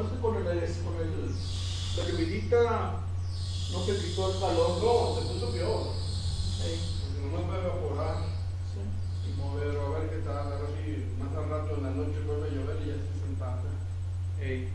es que la lluvia no se quitó el calor. No, se puso peor. Sí. Porque nomás va a evaporar. Sí. Y mover, a ver qué tal, a ver si más al rato en la noche vuelve a llover y ya se sentada. Hey.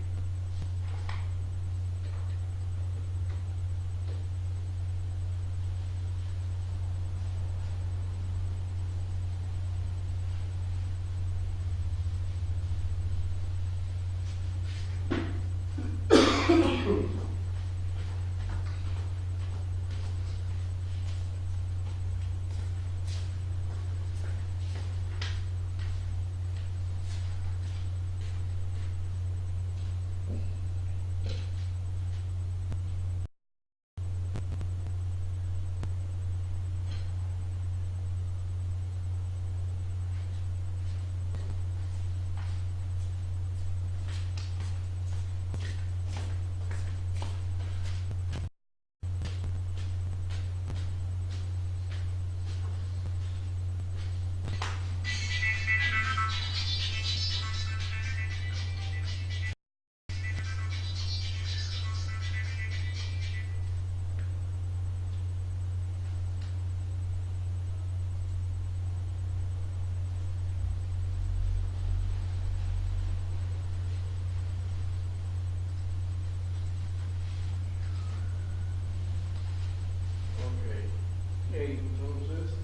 Hey. Entonces,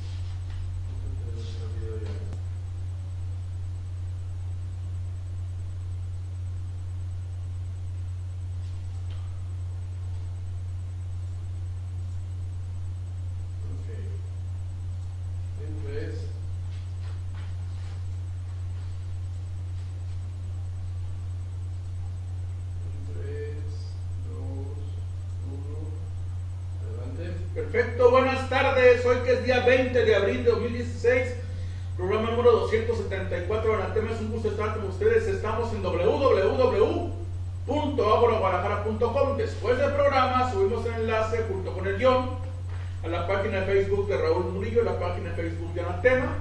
Perfecto, buenas tardes. Hoy que es día 20 de abril de 2016, programa número 274 de Anatema. Es un gusto estar con ustedes. Estamos en www.agoraguadalajara.com. Después del programa subimos el enlace junto con el guión a la página de Facebook de Raúl Murillo, la página de Facebook de Anatema.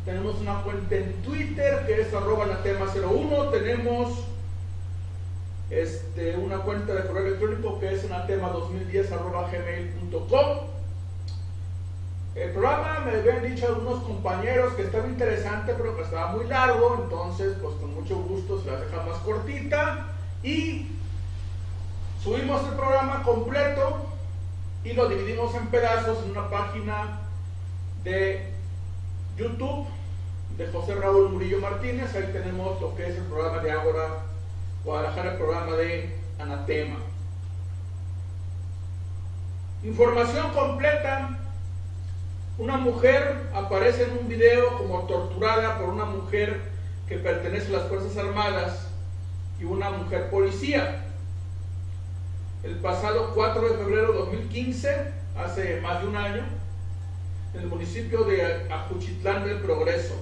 Tenemos una cuenta en Twitter que es @anatema01. Tenemos una cuenta de correo electrónico que es anatema2010@gmail.com. El programa, me habían dicho algunos compañeros que estaba interesante, pero que estaba muy largo, entonces pues con mucho gusto se la deja más cortita y subimos el programa completo y lo dividimos en pedazos en una página de YouTube de José Raúl Murillo Martínez. Ahí tenemos lo que es el programa de Ágora Guadalajara, el programa de Anatema. Información completa. Una mujer aparece en un video como torturada por una mujer que pertenece a las Fuerzas Armadas y una mujer policía. El pasado 4 de febrero de 2015, hace más de un año, en el municipio de Ajuchitlán del Progreso.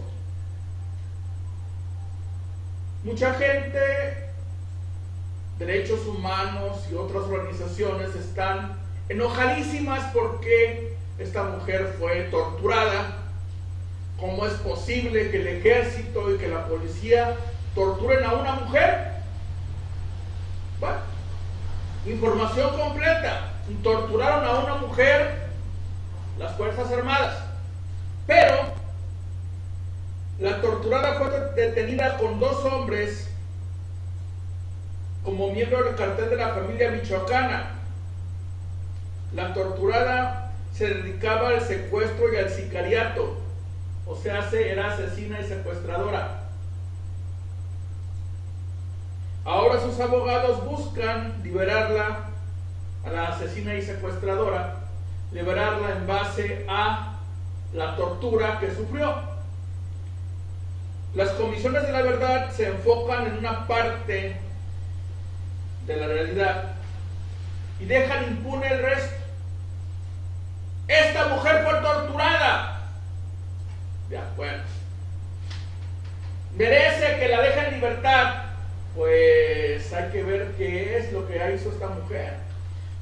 Mucha gente, derechos humanos y otras organizaciones están enojadísimas porque esta mujer fue torturada. ¿Cómo es posible que el ejército y que la policía torturen a una mujer? Bueno, información completa. Torturaron a una mujer las Fuerzas Armadas, pero la torturada fue detenida con 2 hombres como miembro del cartel de la familia michoacana. La torturada se dedicaba al secuestro y al sicariato, o sea, era asesina y secuestradora. Ahora sus abogados buscan liberarla, a la asesina y secuestradora, liberarla en base a la tortura que sufrió. Las comisiones de la verdad se enfocan en una parte de la realidad y dejan impune el resto. Esta mujer fue torturada. De acuerdo. ¿Merece que la dejen en libertad? Pues hay que ver qué es lo que hizo esta mujer.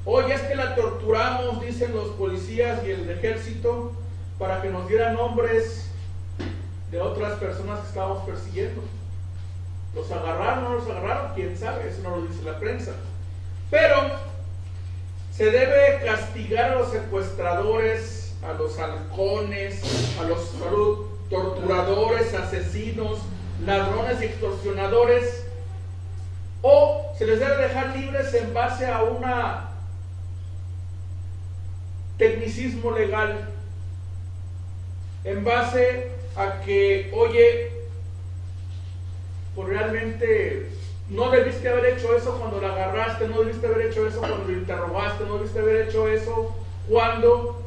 Oye, es que la torturamos, dicen los policías y el ejército, para que nos dieran nombres de otras personas que estábamos persiguiendo. ¿Los agarraron o no los agarraron? ¿Quién sabe? Eso no lo dice la prensa. Pero se debe castigar a los secuestradores, a los halcones, a los torturadores, asesinos, ladrones y extorsionadores, o se les debe dejar libres en base a un tecnicismo legal, en base a que, oye, pues realmente no debiste haber hecho eso cuando la agarraste, no debiste haber hecho eso cuando la interrogaste, no debiste haber hecho eso cuando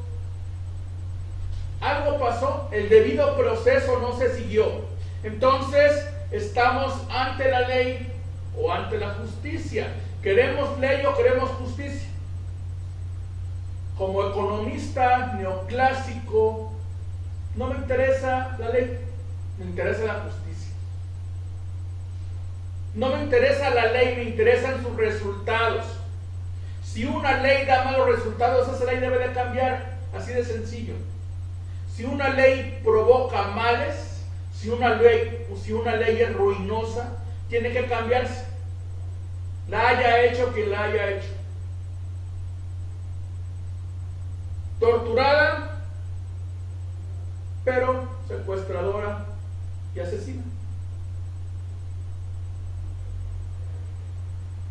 algo pasó, el debido proceso no se siguió. Entonces, estamos ante la ley o ante la justicia. ¿Queremos ley o queremos justicia? Como economista neoclásico, no me interesa la ley, me interesa la justicia. No me interesa la ley, me interesan sus resultados. Si una ley da malos resultados, esa ley debe de cambiar, así de sencillo. Si una ley provoca males, si una ley es ruinosa, tiene que cambiarse. La haya hecho quien la haya hecho. Torturada, pero secuestradora y asesina.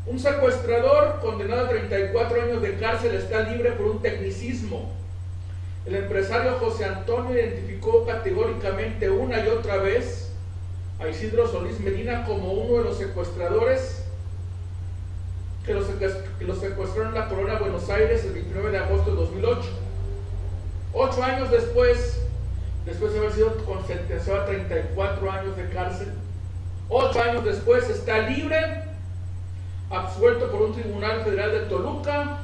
Un secuestrador condenado a 34 años de cárcel está libre por un tecnicismo. El empresario José Antonio identificó categóricamente una y otra vez a Isidro Solís Medina como uno de los secuestradores que los secuestraron en la colonia Buenos Aires el 29 de agosto de 2008. 8 años después de haber sido sentenciado a 34 años de cárcel, 8 años después está libre, absuelto por un tribunal federal de Toluca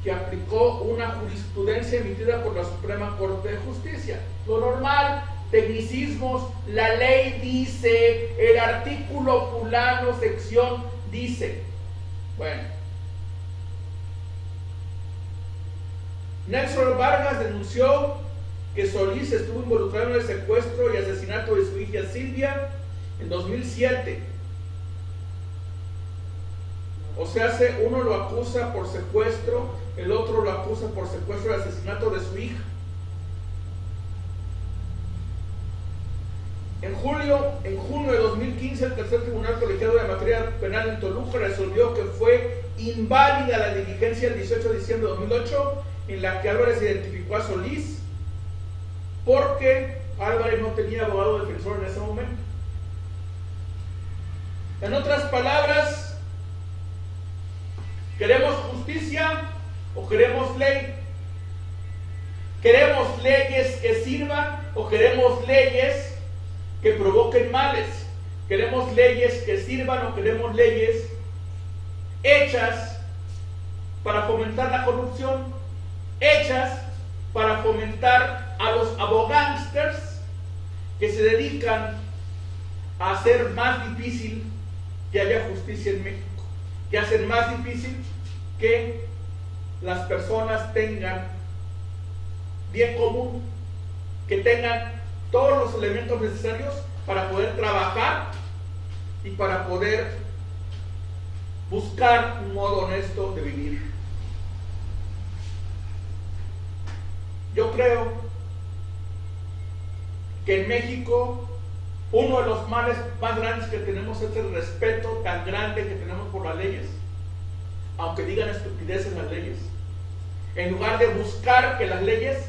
que aplicó una jurisprudencia emitida por la Suprema Corte de Justicia. Lo normal, tecnicismos, la ley dice, el artículo fulano, sección dice. Bueno. Nelson Vargas denunció que Solís estuvo involucrado en el secuestro y asesinato de su hija Silvia en 2007. O sea, uno lo acusa por secuestro, el otro lo acusa por secuestro y asesinato de su hija. En junio de 2015, el tercer tribunal colegiado de materia penal en Toluca resolvió que fue inválida la diligencia del 18 de diciembre de 2008, en la que Álvarez identificó a Solís, porque Álvarez no tenía abogado defensor en ese momento. En otras palabras, ¿queremos justicia o queremos ley? ¿Queremos leyes que sirvan o queremos leyes que provoquen males? ¿Queremos leyes que sirvan o queremos leyes hechas para fomentar la corrupción, hechas para fomentar a los abogánsters que se dedican a hacer más difícil que haya justicia en México, que hacen más difícil que las personas tengan bien común, que tengan todos los elementos necesarios para poder trabajar y para poder buscar un modo honesto de vivir? Yo creo que en México uno de los males más grandes que tenemos es el respeto tan grande que tenemos por las leyes, aunque digan estupideces las leyes. En lugar de buscar que las leyes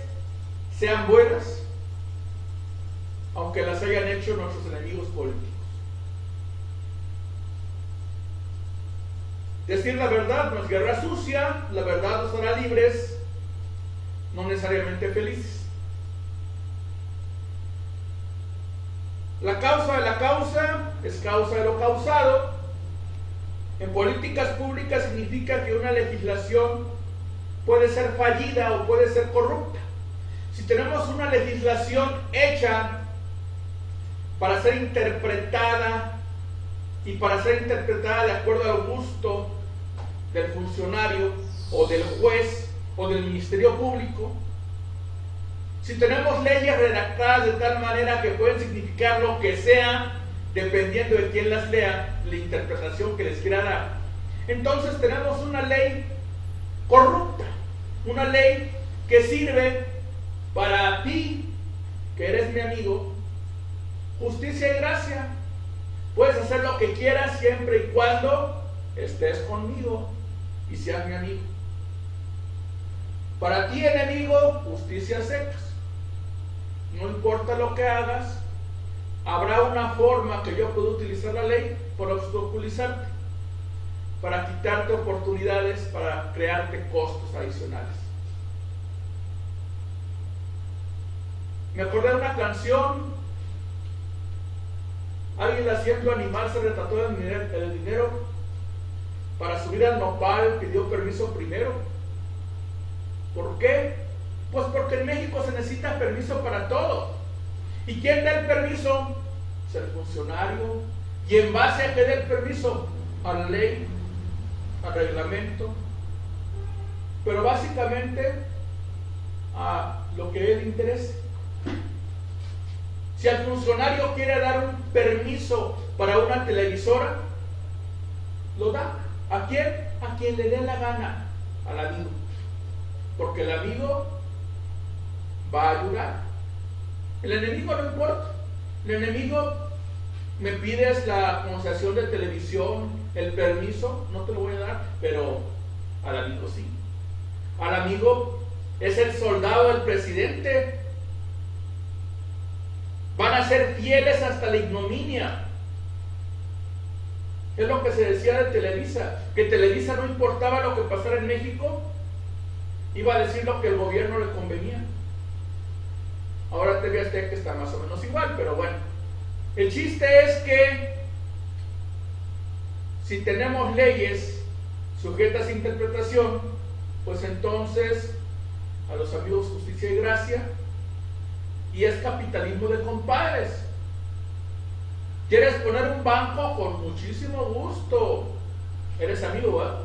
sean buenas, aunque las hayan hecho nuestros enemigos políticos. Decir la verdad no es guerra sucia, la verdad nos hará libres, no necesariamente felices. La causa de la causa es causa de lo causado. En políticas públicas significa que una legislación puede ser fallida o puede ser corrupta. Si tenemos una legislación hecha para ser interpretada y para ser interpretada de acuerdo al gusto del funcionario o del juez o del Ministerio Público, si tenemos leyes redactadas de tal manera que pueden significar lo que sea, dependiendo de quién las lea, la interpretación que les quiera dar. Entonces tenemos una ley corrupta, una ley que sirve para ti, que eres mi amigo, justicia y gracia. Puedes hacer lo que quieras siempre y cuando estés conmigo y seas mi amigo. Para ti, enemigo, justicia secas. No importa lo que hagas, habrá una forma que yo pueda utilizar la ley para obstaculizarte, para quitarte oportunidades, para crearte costos adicionales. Me acordé de una canción. Alguien haciendo animal se retrató el dinero para subir al nopal, pidió permiso primero. ¿Por qué? Pues porque en México se necesita permiso para todo. ¿Y quién da el permiso? Pues el funcionario. ¿Y en base a qué da el permiso? A la ley, al reglamento, pero básicamente a lo que él interese. Si el funcionario quiere dar un permiso para una televisora, lo da. ¿A quién? A quien le dé la gana, al amigo. Porque el amigo va a ayudar. El enemigo no importa. El enemigo, me pides la concesión de televisión, el permiso, no te lo voy a dar, pero al amigo sí. Al amigo es el soldado del presidente. Van a ser fieles hasta la ignominia. Es lo que se decía de Televisa, que Televisa no importaba lo que pasara en México, iba a decir lo que el gobierno le convenía. Ahora TV Azteca está más o menos igual, pero bueno. El chiste es que si tenemos leyes sujetas a interpretación, pues entonces a los amigos justicia y gracia, y es capitalismo de compadres. ¿Quieres poner un banco? Con muchísimo gusto. Eres amigo, ¿verdad?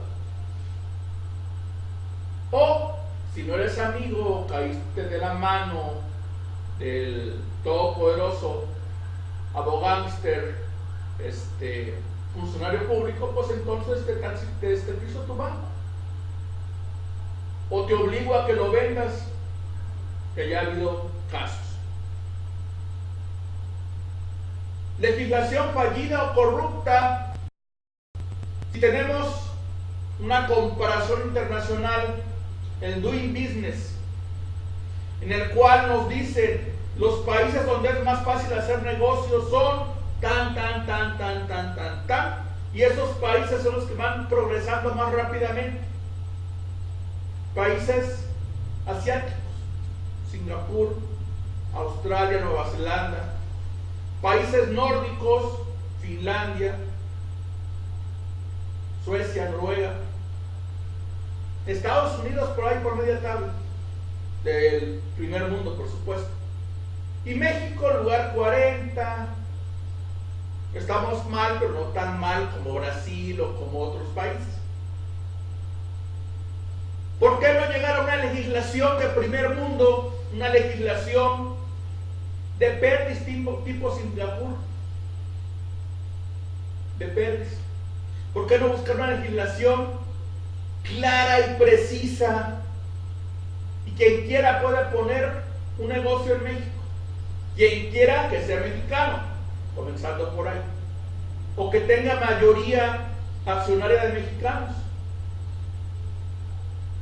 O si no eres amigo, caíste de la mano del todopoderoso abogánster, funcionario público, pues entonces te esterilizo tu banco. O te obligo a que lo vendas, que ya ha habido casos. Legislación fallida o corrupta. Si tenemos una comparación internacional, el Doing Business, en el cual nos dicen los países donde es más fácil hacer negocios son tan, y esos países son los que van progresando más rápidamente. Países asiáticos, Singapur, Australia, Nueva Zelanda. Países nórdicos, Finlandia, Suecia, Noruega. Estados Unidos por ahí por media tabla del primer mundo, por supuesto. Y México, lugar 40. Estamos mal, pero no tan mal como Brasil o como otros países. ¿Por qué no llegar a una legislación de primer mundo? Una legislación de perdiz tipo Singapur. De perdiz. ¿Por qué no buscar una legislación clara y precisa? Y quien quiera puede poner un negocio en México. Quien quiera que sea mexicano, comenzando por ahí. O que tenga mayoría accionaria de mexicanos.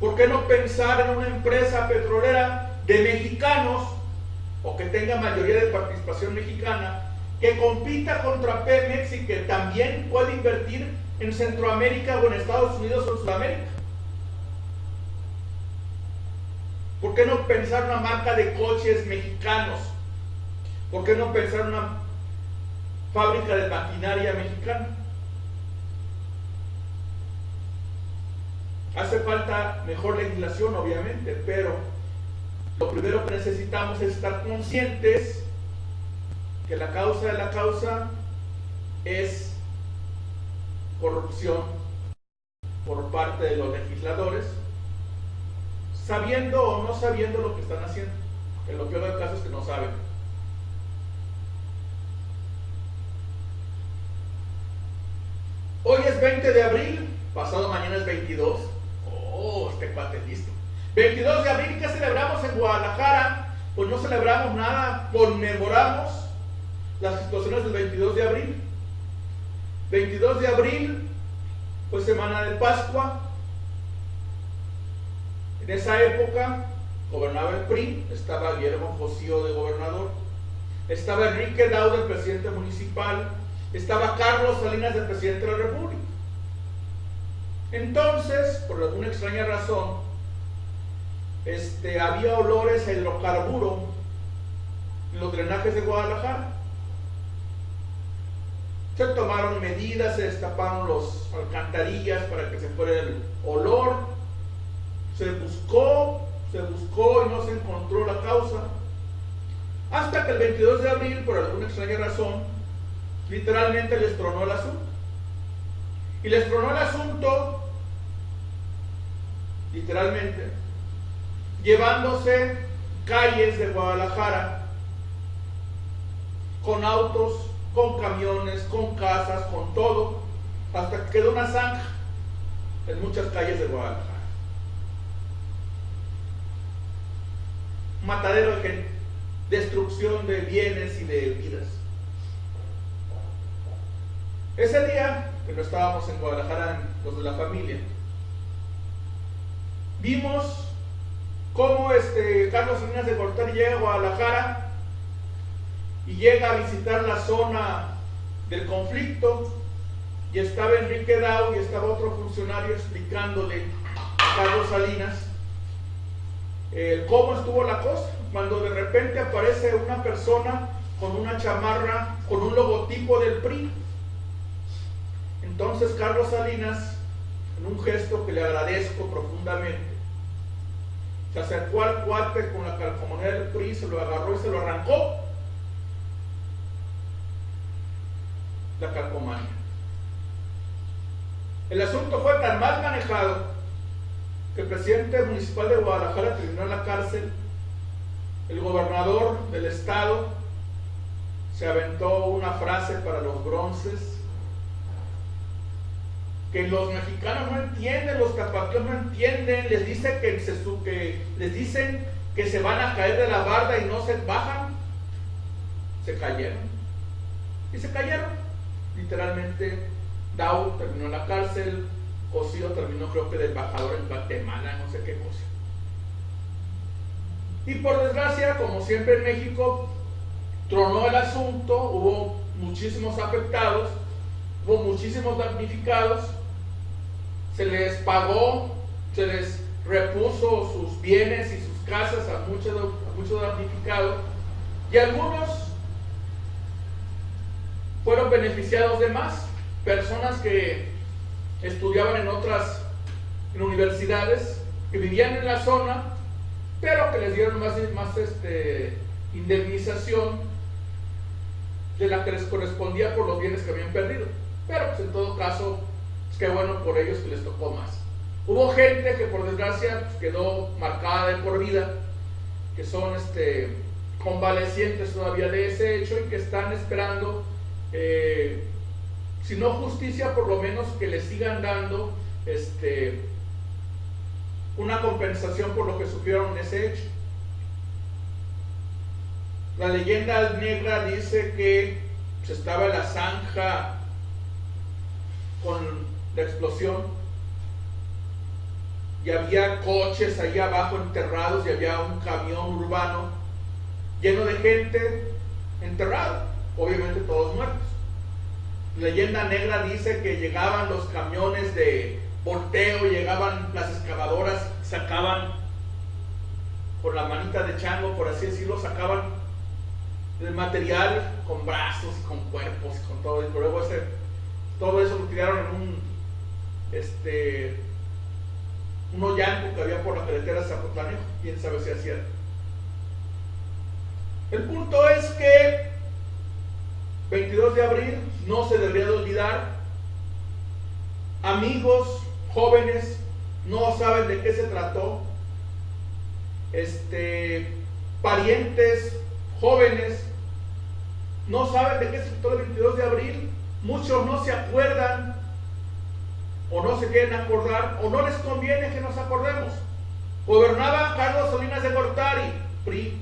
¿Por qué no pensar en una empresa petrolera de mexicanos, o que tenga mayoría de participación mexicana, que compita contra Pemex y que también puede invertir en Centroamérica o en Estados Unidos o en Sudamérica? ¿Por qué no pensar una marca de coches mexicanos? ¿Por qué no pensar una fábrica de maquinaria mexicana? Hace falta mejor legislación, obviamente, pero lo primero que necesitamos es estar conscientes que la causa de la causa es corrupción por parte de los legisladores, sabiendo o no sabiendo lo que están haciendo. En lo peor del caso es que no saben. Hoy es 20 de abril, pasado mañana es 22. Oh, este cuate listo. 22 de abril, ¿qué celebramos en Guadalajara? Pues no celebramos nada, conmemoramos las situaciones del 22 de abril. 22 de abril, pues semana de Pascua. En esa época gobernaba el PRI, estaba Guillermo Josío de gobernador, estaba Enrique Dau de presidente municipal, estaba Carlos Salinas de presidente de la República. Entonces, por alguna extraña razón, había olores a hidrocarburo en los drenajes de Guadalajara. Se tomaron medidas, se destaparon las alcantarillas para que se fuera el olor. Se buscó y no se encontró la causa. Hasta que el 22 de abril, por alguna extraña razón, literalmente les tronó el asunto. Y les tronó el asunto, literalmente, llevándose calles de Guadalajara con autos, con camiones, con casas, con todo, hasta que quedó una zanja en muchas calles de Guadalajara. Matadero de gente, destrucción de bienes y de vidas. Ese día, que no estábamos en Guadalajara, los de la familia, vimos cómo Carlos Salinas de Gortari llega a Guadalajara y llega a visitar la zona del conflicto, y estaba Enrique Dau y estaba otro funcionario explicándole a Carlos Salinas cómo estuvo la cosa, cuando de repente aparece una persona con una chamarra, con un logotipo del PRI. Entonces Carlos Salinas, en un gesto que le agradezco profundamente, se acercó al cuate con la calcomanía del PRI, se lo agarró y se lo arrancó. La calcomanía. El asunto fue tan mal manejado que el presidente municipal de Guadalajara terminó en la cárcel. El gobernador del estado se aventó una frase para los bronces que los mexicanos no entienden, los tapatíos no entienden. Les dice les dicen que se van a caer de la barda y no se bajan. Se cayeron. Y se cayeron. Literalmente, Dau terminó en la cárcel, Cosío terminó, creo que de embajador en Guatemala, no sé qué cosa. Y por desgracia, como siempre en México, tronó el asunto, hubo muchísimos afectados, hubo muchísimos damnificados, se les pagó, se les repuso sus bienes y sus casas a muchos damnificados, y algunos fueron beneficiados de más, personas que estudiaban en universidades, que vivían en la zona, pero que les dieron más indemnización de la que les correspondía por los bienes que habían perdido. Pero pues en todo caso, pues qué bueno por ellos que les tocó más. Hubo gente que por desgracia pues, quedó marcada de por vida, que son convalecientes todavía de ese hecho y que están esperando, si no justicia, por lo menos que les sigan dando una compensación por lo que sufrieron en ese hecho. La leyenda negra dice que pues, estaba en la zanja con la explosión y había coches ahí abajo enterrados y había un camión urbano lleno de gente enterrada, obviamente todos muertos. La leyenda negra dice que llegaban los camiones de volteo, llegaban las excavadoras, sacaban con la manita de chango, por así decirlo, sacaban el material con brazos y con cuerpos y con todo, y luego todo eso lo tiraron en un hoyanco que había por la carretera de Zapotlanejo, quién sabe si es cierto. El punto es que 22 de abril no se debería de olvidar. Amigos jóvenes no saben de qué se trató. Parientes jóvenes no saben de qué se trató el 22 de abril. Muchos no se acuerdan o no se quieren acordar, o no les conviene que nos acordemos. Gobernaba Carlos Salinas de Gortari, PRI.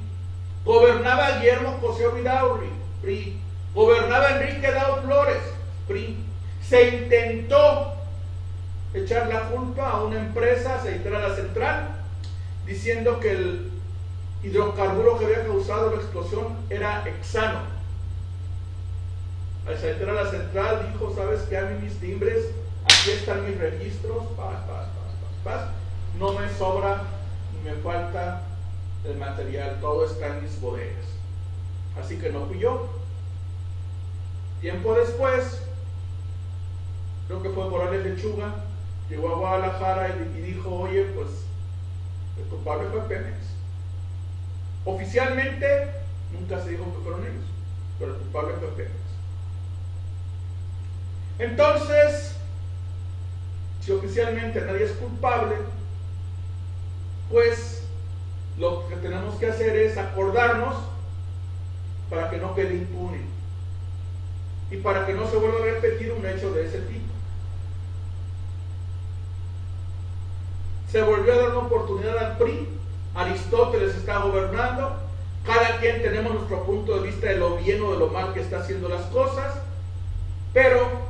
Gobernaba Guillermo Cosío Vidaurri, PRI. Gobernaba Enrique Dao Flores, PRI. Se intentó echar la culpa a una empresa, Aceitera La Central, diciendo que el hidrocarburo que había causado la explosión era hexano. Aceitera La Central dijo: ¿sabes qué? A mí mis timbres, aquí están mis registros, no me sobra ni me falta el material, todo está en mis bodegas. Así que no fui yo. Tiempo después, creo que fue Morales Lechuga, llegó a Guadalajara y dijo: oye, pues el culpable fue Pemex. Oficialmente nunca se dijo que fueron ellos, pero el culpable fue Pemex. Entonces, si oficialmente nadie es culpable, pues lo que tenemos que hacer es acordarnos para que no quede impune y para que no se vuelva a repetir un hecho de ese tipo. Se volvió a dar una oportunidad al PRI. Aristóteles está gobernando. Cada quien tenemos nuestro punto de vista de lo bien o de lo mal que está haciendo las cosas, pero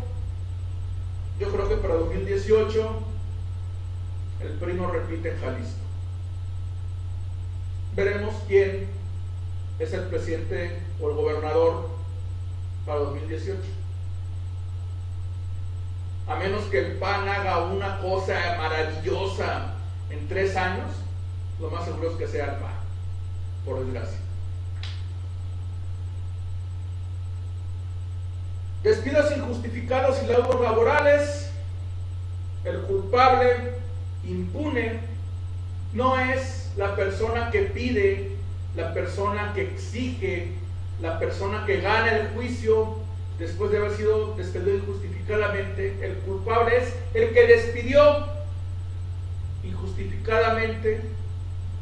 yo creo que para 2018 el PRI no repite en Jalisco. Veremos quién es el presidente o el gobernador para 2018. A menos que el PAN haga una cosa maravillosa en 3 años, lo más seguro es que sea el PAN, por desgracia. Despidos injustificados y laudos laborales. El culpable impune no es la persona que pide, la persona que exige, la persona que gana el juicio después de haber sido despedido injustificadamente. El culpable es el que despidió injustificadamente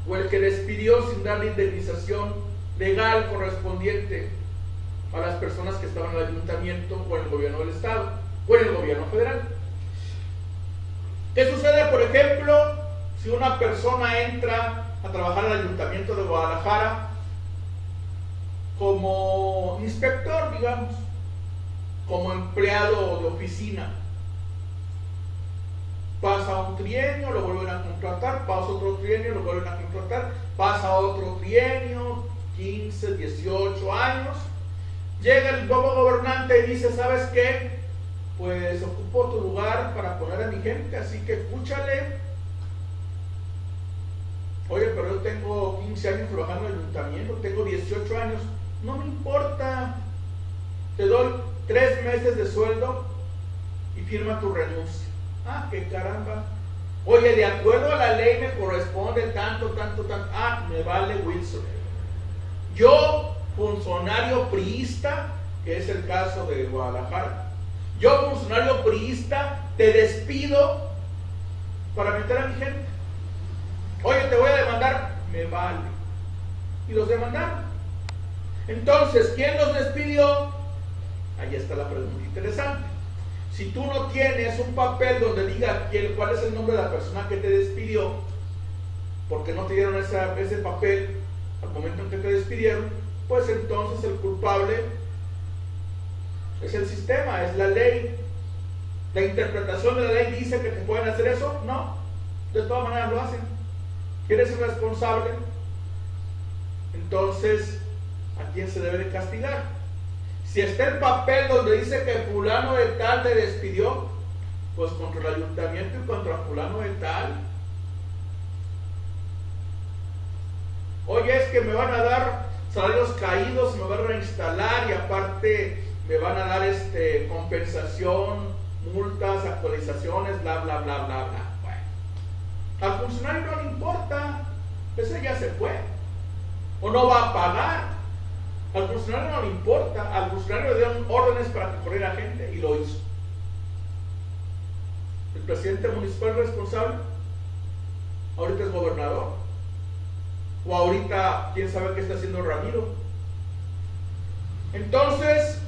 o el que despidió sin darle indemnización legal correspondiente a las personas que estaban en el ayuntamiento o en el gobierno del estado o en el gobierno federal. ¿Qué sucede, por ejemplo, si una persona entra a trabajar al ayuntamiento de Guadalajara como inspector, digamos, como empleado de oficina? Pasa un trienio, lo vuelven a contratar, pasa otro trienio, lo vuelven a contratar, pasa otro trienio, 15, 18 años. Llega el nuevo gobernante y dice: ¿sabes qué? Pues ocupo tu lugar para poner a mi gente, así que escúchale. Oye, pero yo tengo 15 años trabajando en el ayuntamiento, tengo 18 años. No me importa, te doy 3 meses de sueldo y firma tu renuncia. Ah, qué caramba. Oye, de acuerdo a la ley me corresponde tanto. Ah, me vale Wilson. Yo, funcionario priista, que es el caso de Guadalajara, yo, funcionario priista, te despido para meter a mi gente. Oye, te voy a demandar. Me vale. Y los demandaron. Entonces, ¿quién los despidió? Ahí está la pregunta interesante. Si tú no tienes un papel donde diga cuál es el nombre de la persona que te despidió, porque no te dieron ese papel al momento en que te despidieron, pues entonces el culpable es el sistema, es la ley. La interpretación de la ley dice que te pueden hacer eso. No, de todas maneras lo hacen. ¿Quién es el responsable? Entonces, ¿a quién se debe de castigar? Si está el papel donde dice que fulano de tal te despidió, pues contra el ayuntamiento y contra fulano de tal. Oye, es que me van a dar salarios caídos, me van a reinstalar y aparte me van a dar compensación, multas, actualizaciones, bla, bla, bla, bla, bla. Bueno, al funcionario no le importa, ese ya se fue, o no va a pagar. Al funcionario no le importa, al funcionario le dieron órdenes para que corriera gente y lo hizo. El presidente municipal responsable, ahorita es gobernador, o ahorita quién sabe qué está haciendo Ramiro. Entonces,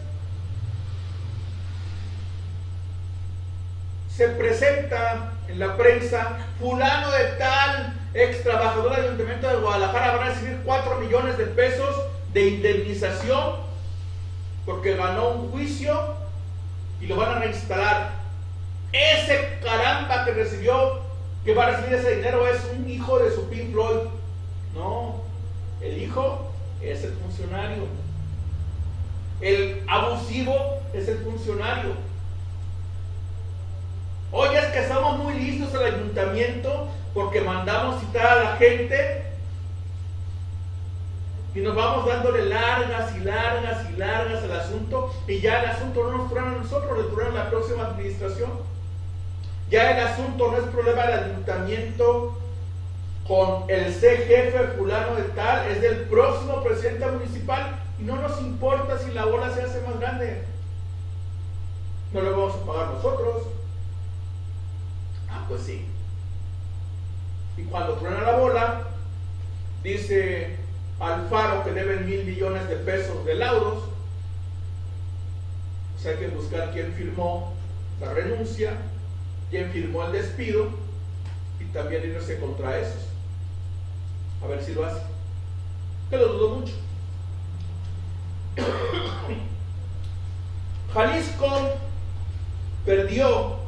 se presenta en la prensa, fulano de tal, ex trabajador del Ayuntamiento de Guadalajara, va a recibir 4 millones de pesos de indemnización porque ganó un juicio y lo van a reinstalar. Ese caramba que recibió, que va a recibir ese dinero, es un hijo de su Pink Floyd. No, el hijo es el funcionario. El abusivo es el funcionario. Oye, es que somos muy listos al ayuntamiento porque mandamos citar a la gente y nos vamos dándole largas y largas y largas al asunto, y ya el asunto no nos truena a nosotros, le truena a la próxima administración. Ya el asunto no es problema del ayuntamiento con el jefe fulano de tal, es del próximo presidente municipal, y no nos importa si la bola se hace más grande. No lo vamos a pagar nosotros. Pues sí. Y cuando truena la bola, dice Alfaro que deben 1,000 millones de pesos de laudos. O sea, hay que buscar quién firmó la renuncia, quién firmó el despido, y también irse contra esos. A ver si lo hace. Que lo dudo mucho. Jalisco perdió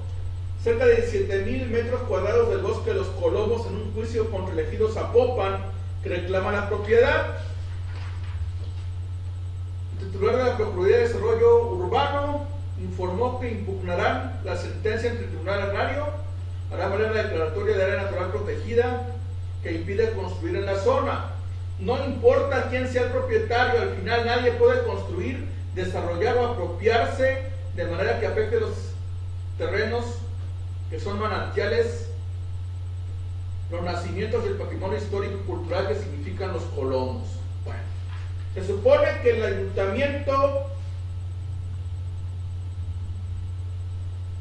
cerca de 17,000 metros cuadrados del bosque de los Colomos en un juicio contra el ejido Zapopan que reclama la propiedad. El titular de la Procuraduría de Desarrollo Urbano informó que impugnarán la sentencia ante el Tribunal Agrario, hará valer la declaratoria de área natural protegida que impide construir en la zona. No importa quién sea el propietario, al final nadie puede construir, desarrollar o apropiarse de manera que afecte los terrenos que son manantiales, los nacimientos del patrimonio histórico y cultural que significan los colomos. Bueno, se supone que el ayuntamiento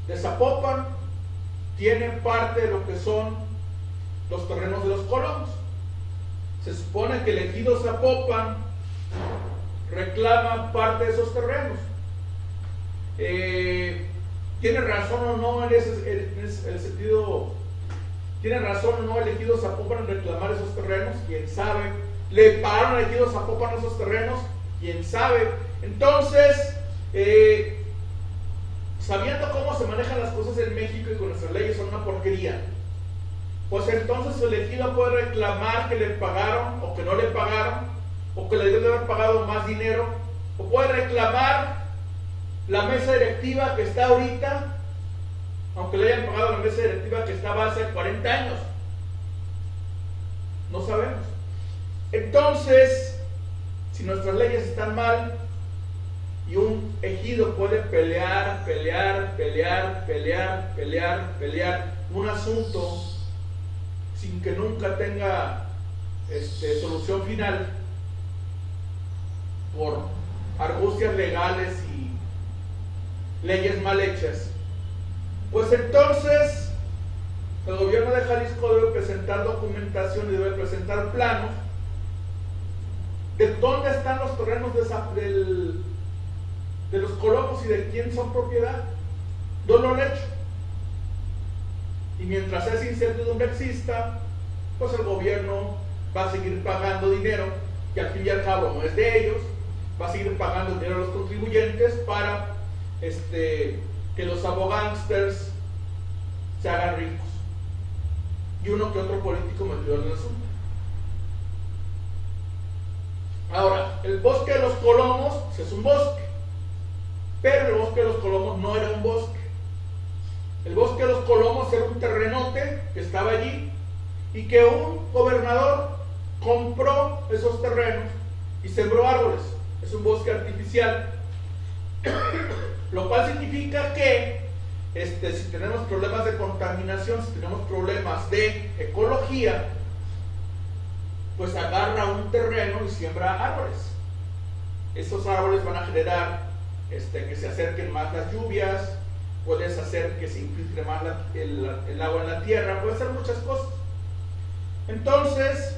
de Zapopan tiene parte de lo que son los terrenos de los colomos. Se supone que el ejido Zapopan reclama parte de esos terrenos. ¿Tiene razón o no en ese sentido? ¿Tiene razón o no el ejido Zapopan en reclamar esos terrenos? ¿Quién sabe? ¿Le pagaron al ejido Zapopan esos terrenos? ¿Quién sabe? Entonces, sabiendo cómo se manejan las cosas en México y con nuestras leyes son una porquería, pues entonces el ejido puede reclamar que le pagaron o que no le pagaron, o que le deben haber pagado más dinero, o puede reclamar la mesa directiva que está ahorita, aunque le hayan pagado la mesa directiva que estaba hace 40 años. No sabemos. Entonces, si nuestras leyes están mal y un ejido puede pelear un asunto sin que nunca tenga solución final por argucias legales y leyes mal hechas, pues entonces el gobierno de Jalisco debe presentar documentación y debe presentar planos de dónde están los terrenos de los colomos y de quién son propiedad. No lo han hecho. Y mientras esa incertidumbre exista, pues el gobierno va a seguir pagando dinero que al fin y al cabo no es de ellos, va a seguir pagando dinero a los contribuyentes para que los abogánsters se hagan ricos y uno que otro político metido en el asunto. Ahora, el bosque de los colomos es un bosque, pero el bosque de los colomos no era un bosque. El bosque de los colomos era un terrenote que estaba allí y que un gobernador compró esos terrenos y sembró árboles. Es un bosque artificial. Lo cual significa que si tenemos problemas de contaminación, si tenemos problemas de ecología, pues agarra un terreno y siembra árboles. Estos árboles van a generar que se acerquen más las lluvias, puedes hacer que se infiltre más el agua en la tierra, puede hacer muchas cosas. Entonces,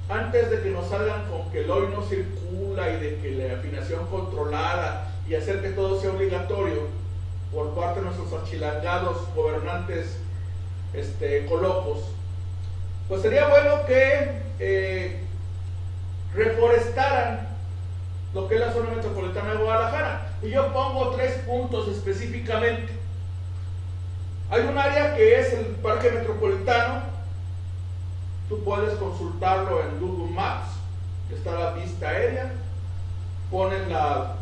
antes de que nos salgan con que el hoy no circula y de que la afinación controlada y hacer que todo sea obligatorio, por parte de nuestros achilangados gobernantes colocos, pues sería bueno que reforestaran lo que es la zona metropolitana de Guadalajara. Y yo pongo 3 puntos específicamente. Hay un área que es el Parque Metropolitano. Tú puedes consultarlo en Google Maps. Está la vista aérea. Ponen la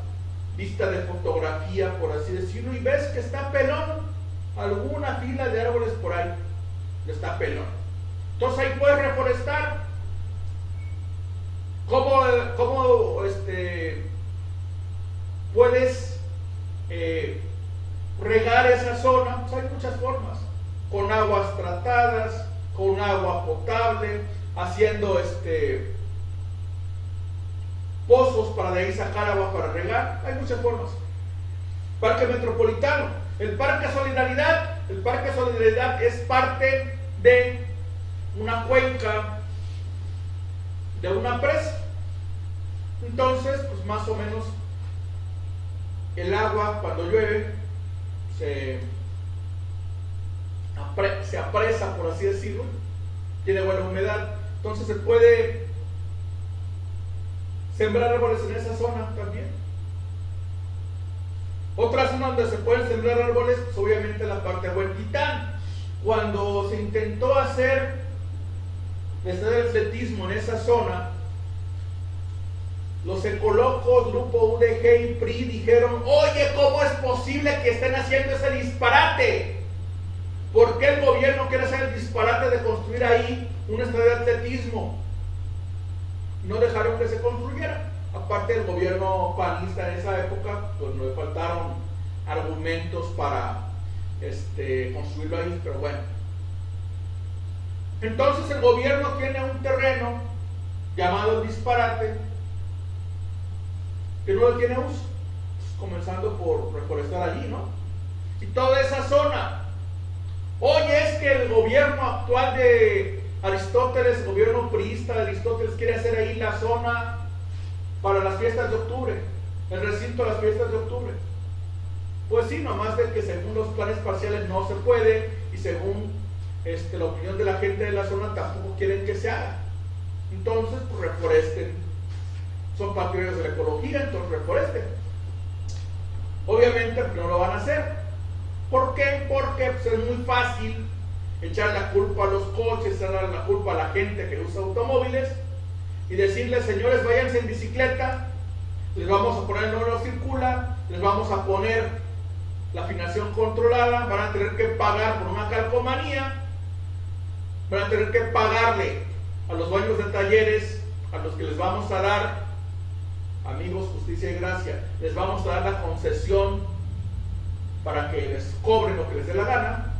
vista de fotografía, por así decirlo, y ves que está pelón. Alguna fila de árboles por ahí. Está pelón. Entonces ahí puedes reforestar. ¿Cómo puedes regar esa zona? Pues hay muchas formas. Con aguas tratadas, con agua potable, haciendo pozos para de ahí sacar agua para regar. Hay muchas formas. Parque Metropolitano. El Parque Solidaridad. El Parque Solidaridad es parte de una cuenca de una presa. Entonces, pues más o menos el agua cuando llueve se apresa, por así decirlo, tiene buena humedad. Entonces se puede sembrar árboles en esa zona también. Otra zona donde se pueden sembrar árboles, pues obviamente la parte de Huentitán. Cuando se intentó hacer el atletismo en esa zona, los ecolocos, Grupo UDG y PRI dijeron: oye, ¿cómo es posible que estén haciendo ese disparate? ¿Por qué el gobierno quiere hacer el disparate de construir ahí un estadio de atletismo? No dejaron que se construyera. Aparte, el gobierno panista en esa época, pues no le faltaron argumentos para construirlo ahí, pero bueno. Entonces el gobierno tiene un terreno llamado el disparate que no le tiene uso, pues comenzando por reforestar allí, ¿no? Y toda esa zona. Oye, es que el gobierno actual de Aristóteles, el gobierno priista de Aristóteles, quiere hacer ahí la zona para las fiestas de octubre, el recinto de las fiestas de octubre. Pues sí, nomás de que según los planes parciales no se puede, y según la opinión de la gente de la zona tampoco quieren que se haga. Entonces, pues reforesten. Son partidarios de la ecología, entonces reforesten. Obviamente no lo van a hacer. ¿Por qué? Porque pues, es muy fácil echar la culpa a los coches, echar la culpa a la gente que usa automóviles y decirles: señores, váyanse en bicicleta, les vamos a poner el número circula, les vamos a poner la afinación controlada, van a tener que pagar por una calcomanía, van a tener que pagarle a los dueños de talleres a los que les vamos a dar, amigos, justicia y gracia, les vamos a dar la concesión para que les cobren lo que les dé la gana,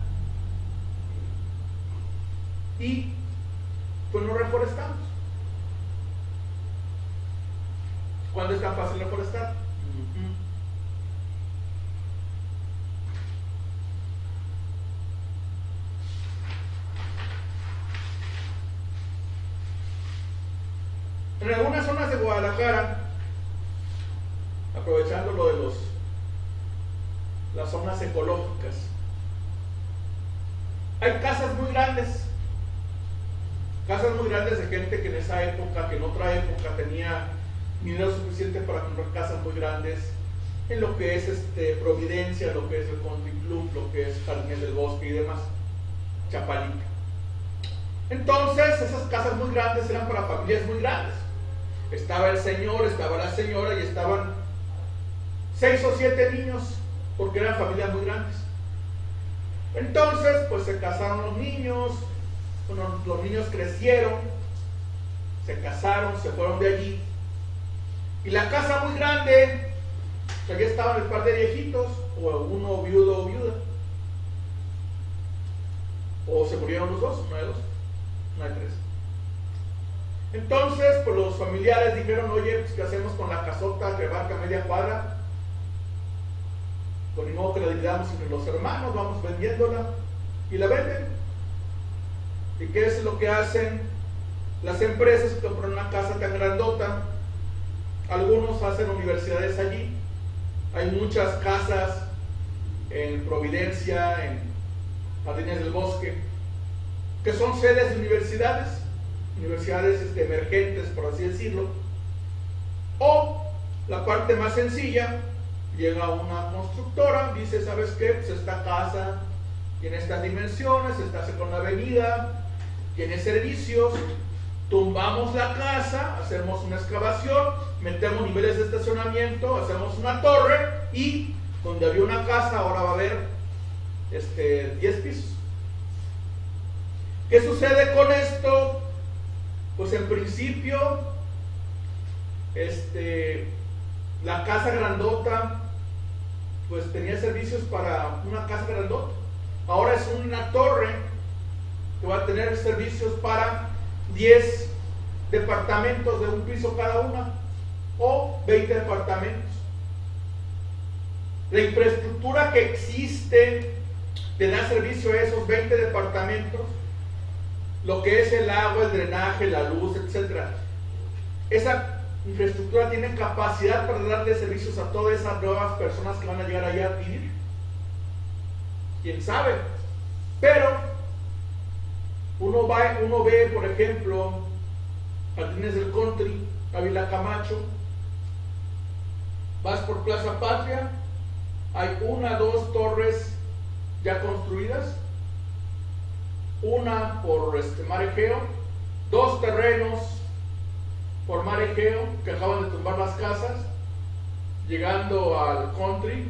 y pues no reforestamos. ¿Cuándo es tan fácil reforestar? En algunas zonas de Guadalajara, aprovechando lo de las zonas ecológicas, hay casas muy grandes de gente que en esa época, que en otra época tenía dinero suficiente para comprar casas muy grandes en lo que es Providencia, lo que es el Country Club, lo que es Jardines del Bosque y demás, Chapalita. Entonces esas casas muy grandes eran para familias muy grandes. Estaba el señor, estaba la señora y estaban 6 o 7 niños, porque eran familias muy grandes. Entonces pues se casaron los niños, bueno, los niños crecieron, se casaron, se fueron de allí, y la casa muy grande, pues allí estaban el par de viejitos, o uno viudo o viuda, o se murieron los dos, no hay dos, no hay tres. Entonces pues los familiares dijeron: oye, pues ¿qué hacemos con la casota que abarca media cuadra? Pues ni modo que la dividamos entre los hermanos, vamos vendiéndola, y la venden. ¿Y qué es lo que hacen las empresas que compran una casa tan grandota? Algunos hacen universidades allí. Hay muchas casas en Providencia, en Jardines del Bosque, que son sedes de universidades emergentes, por así decirlo. O la parte más sencilla, llega una constructora, dice, ¿sabes qué? Pues esta casa tiene estas dimensiones, está con la avenida, tiene servicios, tumbamos la casa, hacemos una excavación, metemos niveles de estacionamiento, hacemos una torre y donde había una casa ahora va a haber 10 pisos. ¿Qué sucede con esto? Pues en principio la casa grandota pues tenía servicios para una casa grandota. Ahora es una torre que va a tener servicios para 10 departamentos de un piso cada una o 20 departamentos. La infraestructura que existe te da servicio a esos 20 departamentos, lo que es el agua, el drenaje, la luz, etc. Esa infraestructura tiene capacidad para darle servicios a todas esas nuevas personas que van a llegar allá a vivir. ¿Quién sabe? Pero uno ve, por ejemplo, Jardines del Country, Ávila Camacho, vas por Plaza Patria, hay 1, 2 torres ya construidas, una por Mar Egeo, 2 terrenos por Mar Egeo que acaban de tumbar las casas, llegando al country,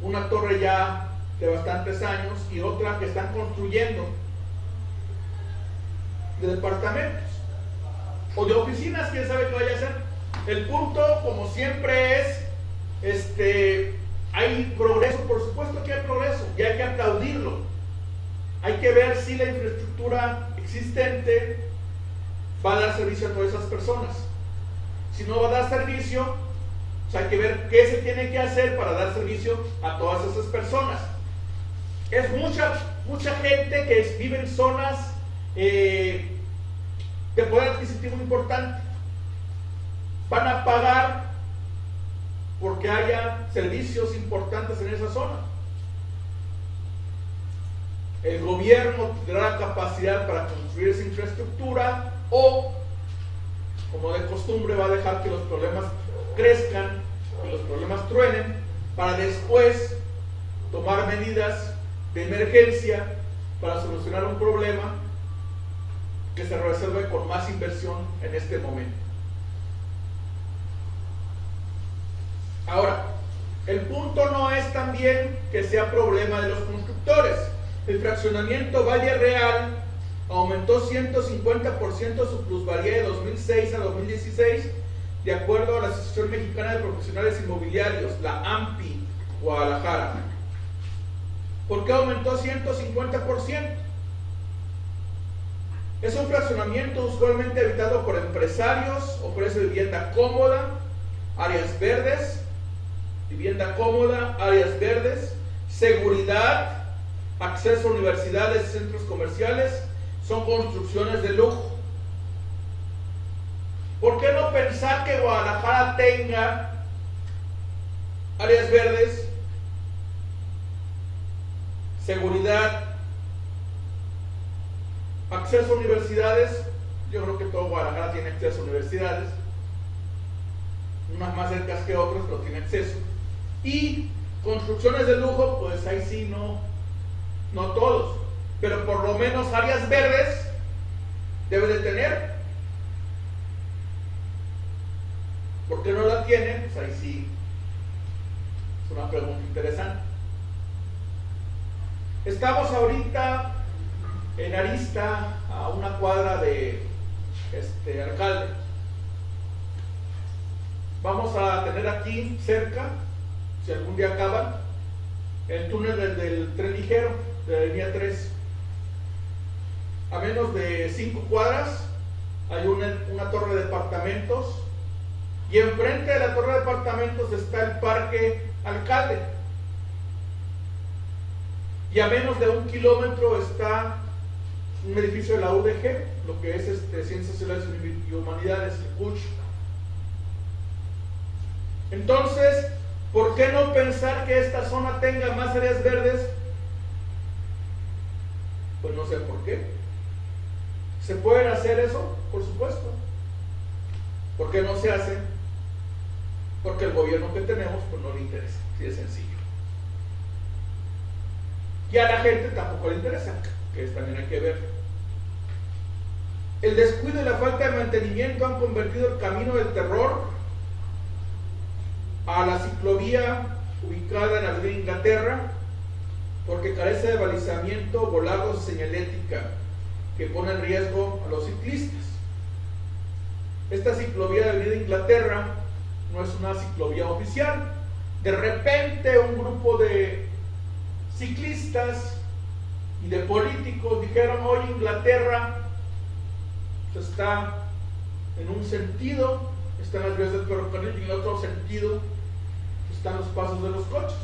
una torre ya de bastantes años y otra que están construyendo de departamentos o de oficinas, quién sabe qué vaya a ser. El punto, como siempre, es hay progreso, por supuesto que hay progreso y hay que aplaudirlo. Hay que ver si la infraestructura existente va a dar servicio a todas esas personas. Si no va a dar servicio, pues hay que ver qué se tiene que hacer para dar servicio a todas esas personas. Es mucha gente que vive en zonas de poder adquisitivo importante. Van a pagar porque haya servicios importantes en esa zona. El gobierno tendrá la capacidad para construir esa infraestructura o, como de costumbre, va a dejar que los problemas crezcan, que los problemas truenen, para después tomar medidas de emergencia para solucionar un problema que se resuelve con más inversión en este momento. Ahora, el punto no es también que sea problema de los constructores. El fraccionamiento Valle Real aumentó 150% su plusvalía de 2006 a 2016, de acuerdo a la Asociación Mexicana de Profesionales Inmobiliarios, la AMPI Guadalajara. ¿Por qué aumentó 150%? Es un fraccionamiento usualmente habitado por empresarios, ofrece vivienda cómoda, áreas verdes, seguridad, acceso a universidades y centros comerciales, son construcciones de lujo. ¿Por qué no pensar que Guadalajara tenga áreas verdes, seguridad, acceso a universidades? Yo creo que todo Guadalajara tiene acceso a universidades, unas más cercas que otras, pero tiene acceso. Y construcciones de lujo, pues ahí sí no todos, pero por lo menos áreas verdes debe de tener. ¿Por qué no la tiene? Pues ahí sí es una pregunta interesante. Estamos ahorita en Arista, a una cuadra de Alcalde. Vamos a tener aquí cerca, si algún día acaban, el túnel del tren ligero de la línea 3. A menos de 5 cuadras hay una torre de departamentos y enfrente de la torre de departamentos está el Parque Alcalde. Y a menos de 1 kilómetro está un edificio de la UDG, lo que es Ciencias Sociales y Humanidades, el CUCH. Entonces, ¿Por qué no pensar que esta zona tenga más áreas verdes? Pues no sé por qué. ¿Se pueden hacer eso? Por supuesto. ¿Por qué no se hace? Porque el gobierno que tenemos pues no le interesa, así de sencillo. Y a la gente tampoco le interesa, que también hay que ver. El descuido y la falta de mantenimiento han convertido el camino del terror a la ciclovía ubicada en la Avenida Inglaterra, porque carece de balizamiento, volados y señalética que pone en riesgo a los ciclistas. Esta ciclovía de Avenida Inglaterra no es una ciclovía oficial. De repente un grupo de ciclistas y de políticos dijeron: hoy Inglaterra está en un sentido, están las vías del ferrocarril, y en el otro sentido están los pasos de los coches.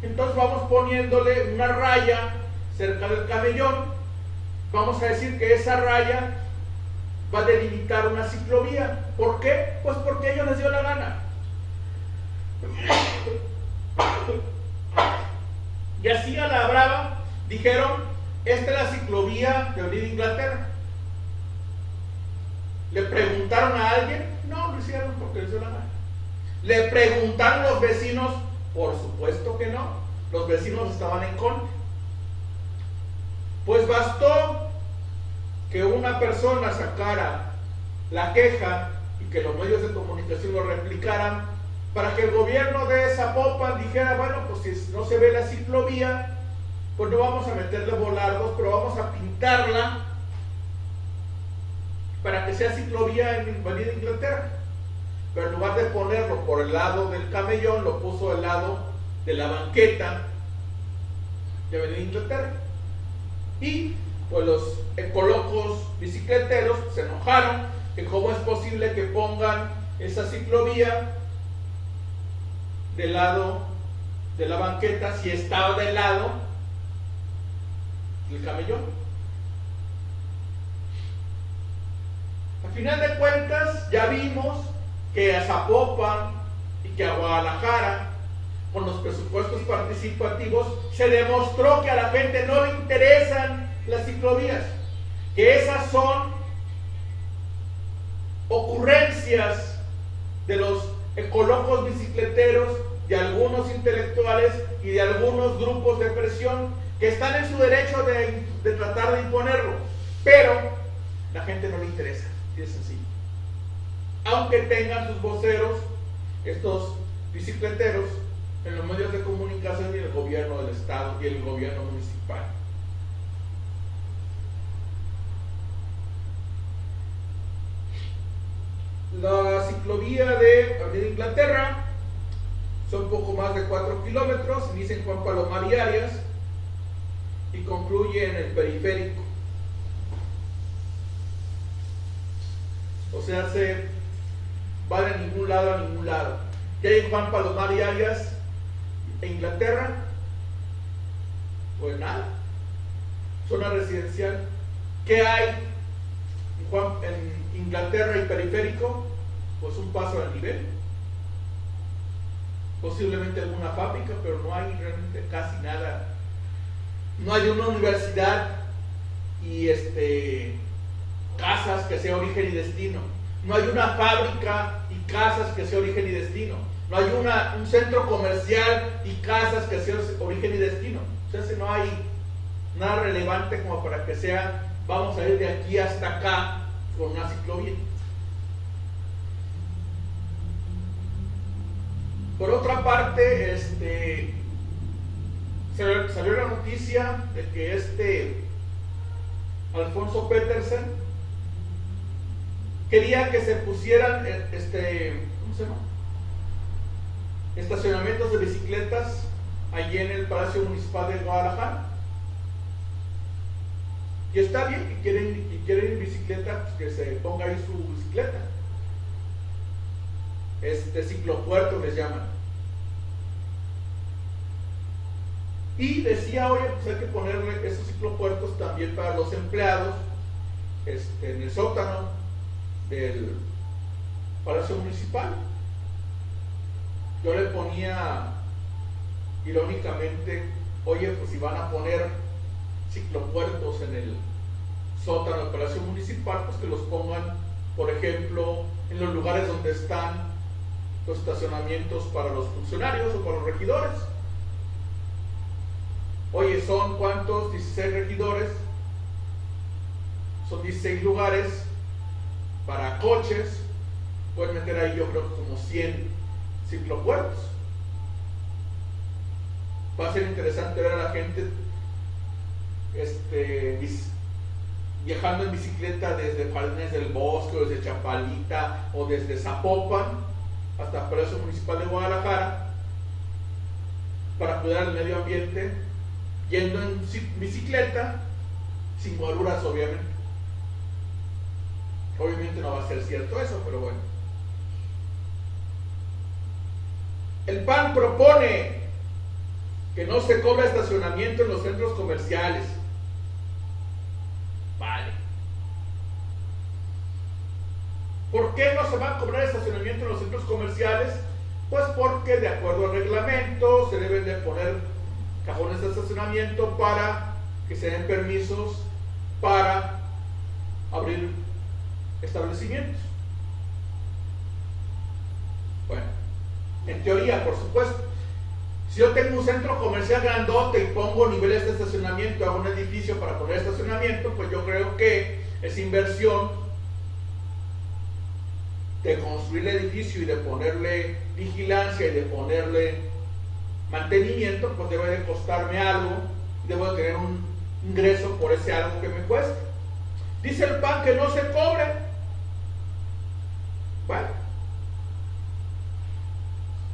Entonces vamos poniéndole una raya cerca del camellón. Vamos a decir que esa raya va a delimitar una ciclovía. ¿Por qué? Pues porque a ellos les dio la gana. Y así a la brava dijeron: esta es la ciclovía de Avenida Inglaterra. ¿Le preguntaron a alguien? No, lo hicieron porque les dio la gana. ¿Le preguntaron los vecinos? Por supuesto que no. Los vecinos estaban en contra. Pues bastó que una persona sacara la queja y que los medios de comunicación lo replicaran para que el gobierno de Zapopan dijera: bueno, pues si no se ve la ciclovía, pues no vamos a meterle volardos, pero vamos a pintarla para que sea ciclovía en Avenida Inglaterra. Pero en lugar de ponerlo por el lado del camellón, lo puso al lado de la banqueta de Avenida Inglaterra. Y pues los ecolocos bicicleteros se enojaron, que cómo es posible que pongan esa ciclovía del lado de la banqueta si estaba del lado del camellón. Al final de cuentas ya vimos que a Zapopan y que a Guadalajara, con los presupuestos participativos, se demostró que a la gente no le interesan las ciclovías, que esas son ocurrencias de los ecolocos bicicleteros, de algunos intelectuales y de algunos grupos de presión que están en su derecho de tratar de imponerlo, pero la gente no le interesa, así de sencillo. Aunque tengan sus voceros, estos bicicleteros, en los medios de comunicación y el gobierno del estado y el gobierno municipal. La ciclovía de Avenida Inglaterra son poco más de 4 kilómetros, inicia en Juan Palomar y Arias y concluye en el periférico. O sea, se va de ningún lado a ningún lado. ¿Qué hay en Juan Palomar y Arias e Inglaterra? Pues nada. Zona residencial. ¿Qué hay en Inglaterra y periférico? Pues un paso a nivel. Posiblemente alguna fábrica, pero no hay realmente casi nada. No hay una universidad y casas que sea origen y destino. No hay una fábrica y casas que sea origen y destino. No hay un centro comercial y casas que sea origen y destino. Entonces no hay nada relevante como para que sea: vamos a ir de aquí hasta acá con una ciclovía. Por otra parte, salió la noticia de que Alfonso Petersen quería que se pusieran ¿cómo se llama? Estacionamientos de bicicletas allí en el Palacio Municipal de Guadalajara. Y está bien que quieren ir en bicicleta, pues que se ponga ahí su bicicleta. Ciclopuerto les llaman. Y decía: oye, pues hay que ponerle esos ciclopuertos también para los empleados en el sótano del Palacio Municipal. yo le ponía irónicamente, oye, pues si van a poner ciclopuertos en el sótano del Palacio Municipal, pues que los pongan, por ejemplo, en los lugares donde están los estacionamientos para los funcionarios o para los regidores. Oye, ¿son cuántos? 16 regidores, son 16 lugares para coches, pueden meter ahí yo creo que como 100 ciclopuertos. Va a ser interesante ver a la gente viajando en bicicleta desde Jardines del Bosque, o desde Chapalita, o desde Zapopan hasta el Palacio Municipal de Guadalajara, para cuidar el medio ambiente, yendo en bicicleta, sin guaruras obviamente. Obviamente no va a ser cierto eso, pero bueno. El PAN propone que no se cobra estacionamiento en los centros comerciales. Vale. ¿Por qué no se va a cobrar estacionamiento en los centros comerciales? Pues porque de acuerdo al reglamento se deben de poner cajones de estacionamiento para que se den permisos para abrir establecimientos. Bueno, en teoría, por supuesto. Si yo tengo un centro comercial grandote y pongo niveles de estacionamiento, hago un edificio para poner estacionamiento, pues yo creo que esa inversión de construir el edificio y de ponerle vigilancia y de ponerle mantenimiento, pues debe de costarme algo, debo de tener un ingreso por ese algo que me cueste. Dice el PAN que no se cobre. Bueno.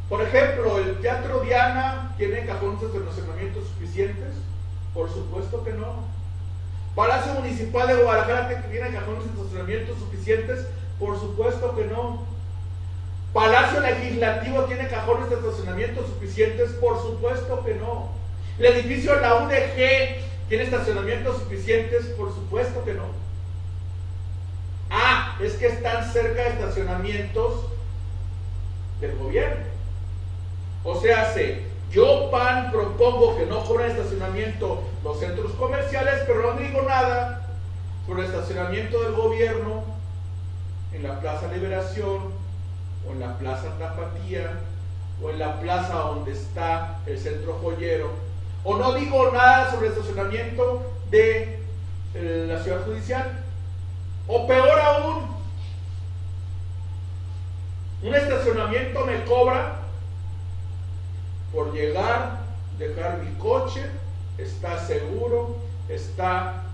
Por ejemplo, ¿el Teatro Diana tiene cajones de estacionamiento suficientes? Por supuesto que no. ¿Palacio Municipal de Guadalajara tiene cajones de estacionamiento suficientes? Por supuesto que no. ¿Palacio Legislativo tiene cajones de estacionamiento suficientes? Por supuesto que no. ¿El edificio de la UDG tiene estacionamientos suficientes? Por supuesto que no. Ah, es que están cerca de estacionamientos del gobierno. O sea, yo PAN propongo que no cobren estacionamiento los centros comerciales, pero no digo nada sobre el estacionamiento del gobierno en la Plaza Liberación, o en la Plaza Tapatía, o en la plaza donde está el centro joyero. O no digo nada sobre el estacionamiento de la Ciudad Judicial. O peor aún, un estacionamiento me cobra por llegar, dejar mi coche, está seguro, está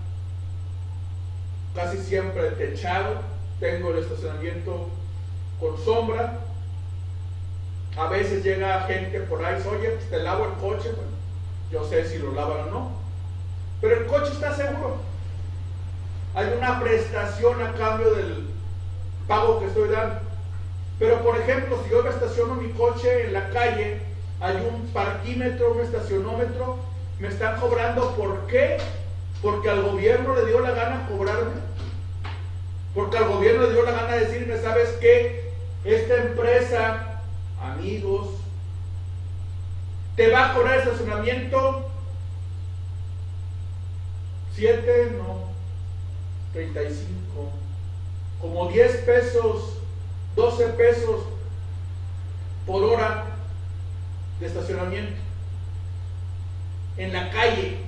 casi siempre techado, tengo el estacionamiento con sombra. A veces llega gente por ahí, oye, pues te lavo el coche. Bueno, yo sé si lo lavan o no, pero el coche está seguro. Hay una prestación a cambio del pago que estoy dando. Pero por ejemplo, si yo me estaciono mi coche en la calle, hay un parquímetro, un estacionómetro, me están cobrando. ¿Por qué? Porque al gobierno le dio la gana cobrarme. Porque al gobierno le dio la gana decirme, ¿sabes qué? Esta empresa, amigos, te va a cobrar estacionamiento 7, no, 35, como 10 pesos, 12 pesos por hora de estacionamiento en la calle.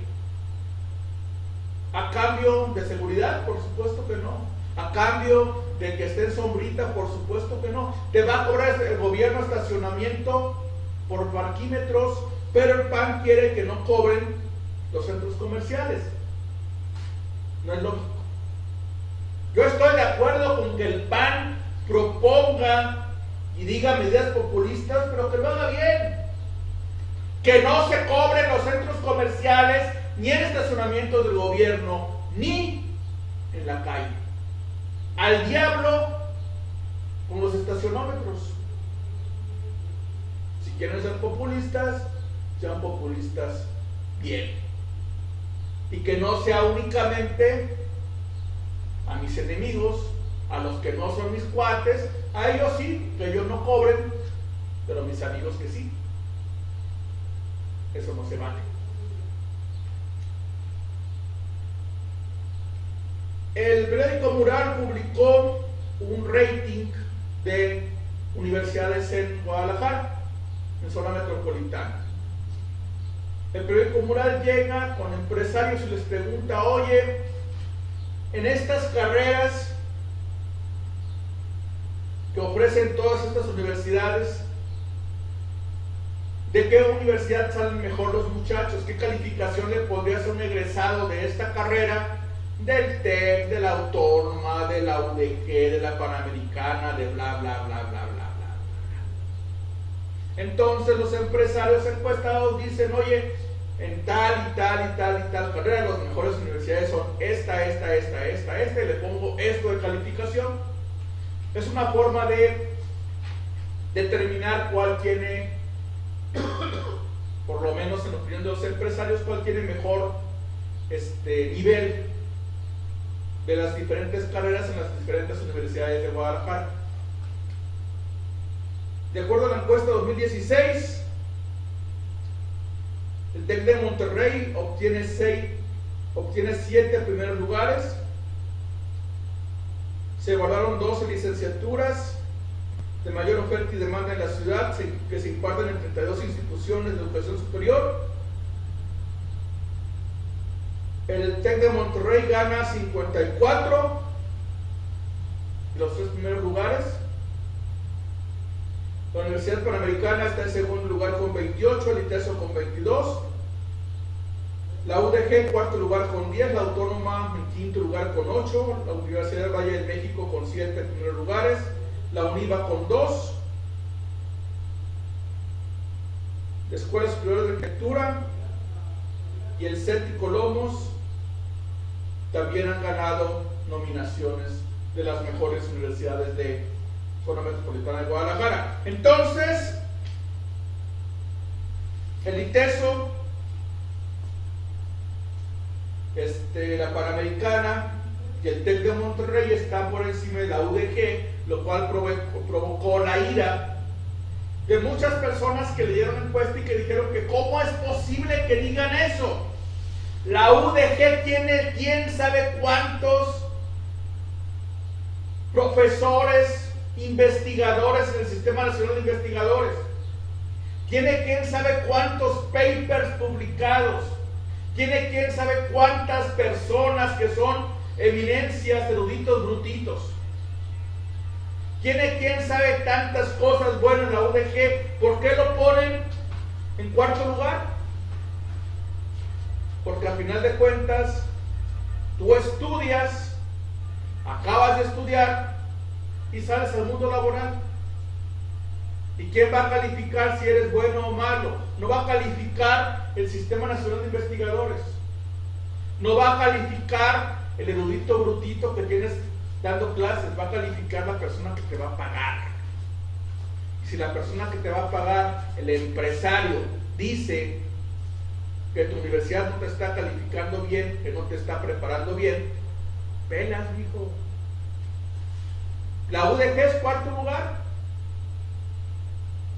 ¿A cambio de seguridad? Por supuesto que no. ¿A cambio de que esté en sombrita? Por supuesto que no. Te va a cobrar el gobierno estacionamiento por parquímetros, pero el PAN quiere que no cobren los centros comerciales. No es lógico. Yo estoy de acuerdo con que el PAN proponga y diga medidas populistas, pero que lo haga bien. Que no se cobren los centros comerciales, ni en estacionamientos del gobierno, ni en la calle. Al diablo con los estacionómetros. Si quieren ser populistas, sean populistas bien. Y que no sea únicamente a mis enemigos, a los que no son mis cuates, a ellos sí, que ellos no cobren pero mis amigos que sí. Eso no se vale. El periódico Mural publicó un rating de universidades en Guadalajara, en zona metropolitana. El periódico Mural llega con empresarios y les pregunta: oye, en estas carreras que ofrecen todas estas universidades, ¿de qué universidad salen mejor los muchachos? ¿Qué calificación le podría ser un egresado de esta carrera? Del TEC, de la Autónoma, de la UDG, de la Panamericana, de bla, bla, bla, bla, bla, bla. Entonces los empresarios encuestados dicen: oye, en tal y tal y tal y tal carrera, las mejores universidades son esta, y le pongo esto de calificación. Es una forma de determinar cuál tiene, por lo menos en opinión de los empresarios, cuál tiene mejor nivel de las diferentes carreras en las diferentes universidades de Guadalajara. De acuerdo a la encuesta 2016, el TEC de Monterrey obtiene 7 primeros lugares. Se evaluaron 12 licenciaturas de mayor oferta y demanda en la ciudad, que se imparten en 32 instituciones de educación superior. El TEC de Monterrey gana 54 de los 3 primeros lugares. La Universidad Panamericana está en segundo lugar con 28, el ITESO con 22. La UDG en cuarto lugar con 10, la Autónoma en quinto lugar con 8, la Universidad del Valle de México con 7 primeros lugares, la UNIVA con 2. La Escuela Superior de Arquitectura y el CET y Colomos también han ganado nominaciones de las mejores universidades de zona metropolitana de Guadalajara. Entonces, el ITESO, la Panamericana y el TEC de Monterrey están por encima de la UDG, lo cual provocó la ira de muchas personas que leyeron la encuesta y que dijeron que ¿cómo es posible que digan eso? La UDG tiene quién sabe cuántos profesores, investigadores en el Sistema Nacional de Investigadores. Tiene quién sabe cuántos papers publicados. Tiene quién sabe cuántas personas que son eminencias, eruditos, brutitos. Tiene quién sabe tantas cosas buenas en la UDG. ¿Por qué lo ponen en cuarto lugar? Porque al final de cuentas, tú estudias, acabas de estudiar y sales al mundo laboral. ¿Y quién va a calificar si eres bueno o malo? No va a calificar el Sistema Nacional de Investigadores. No va a calificar el erudito brutito que tienes dando clases. Va a calificar la persona que te va a pagar. Y si la persona que te va a pagar, el empresario, dice que tu universidad no te está calificando bien, que no te está preparando bien, pelas, mijo. La UDG es cuarto lugar,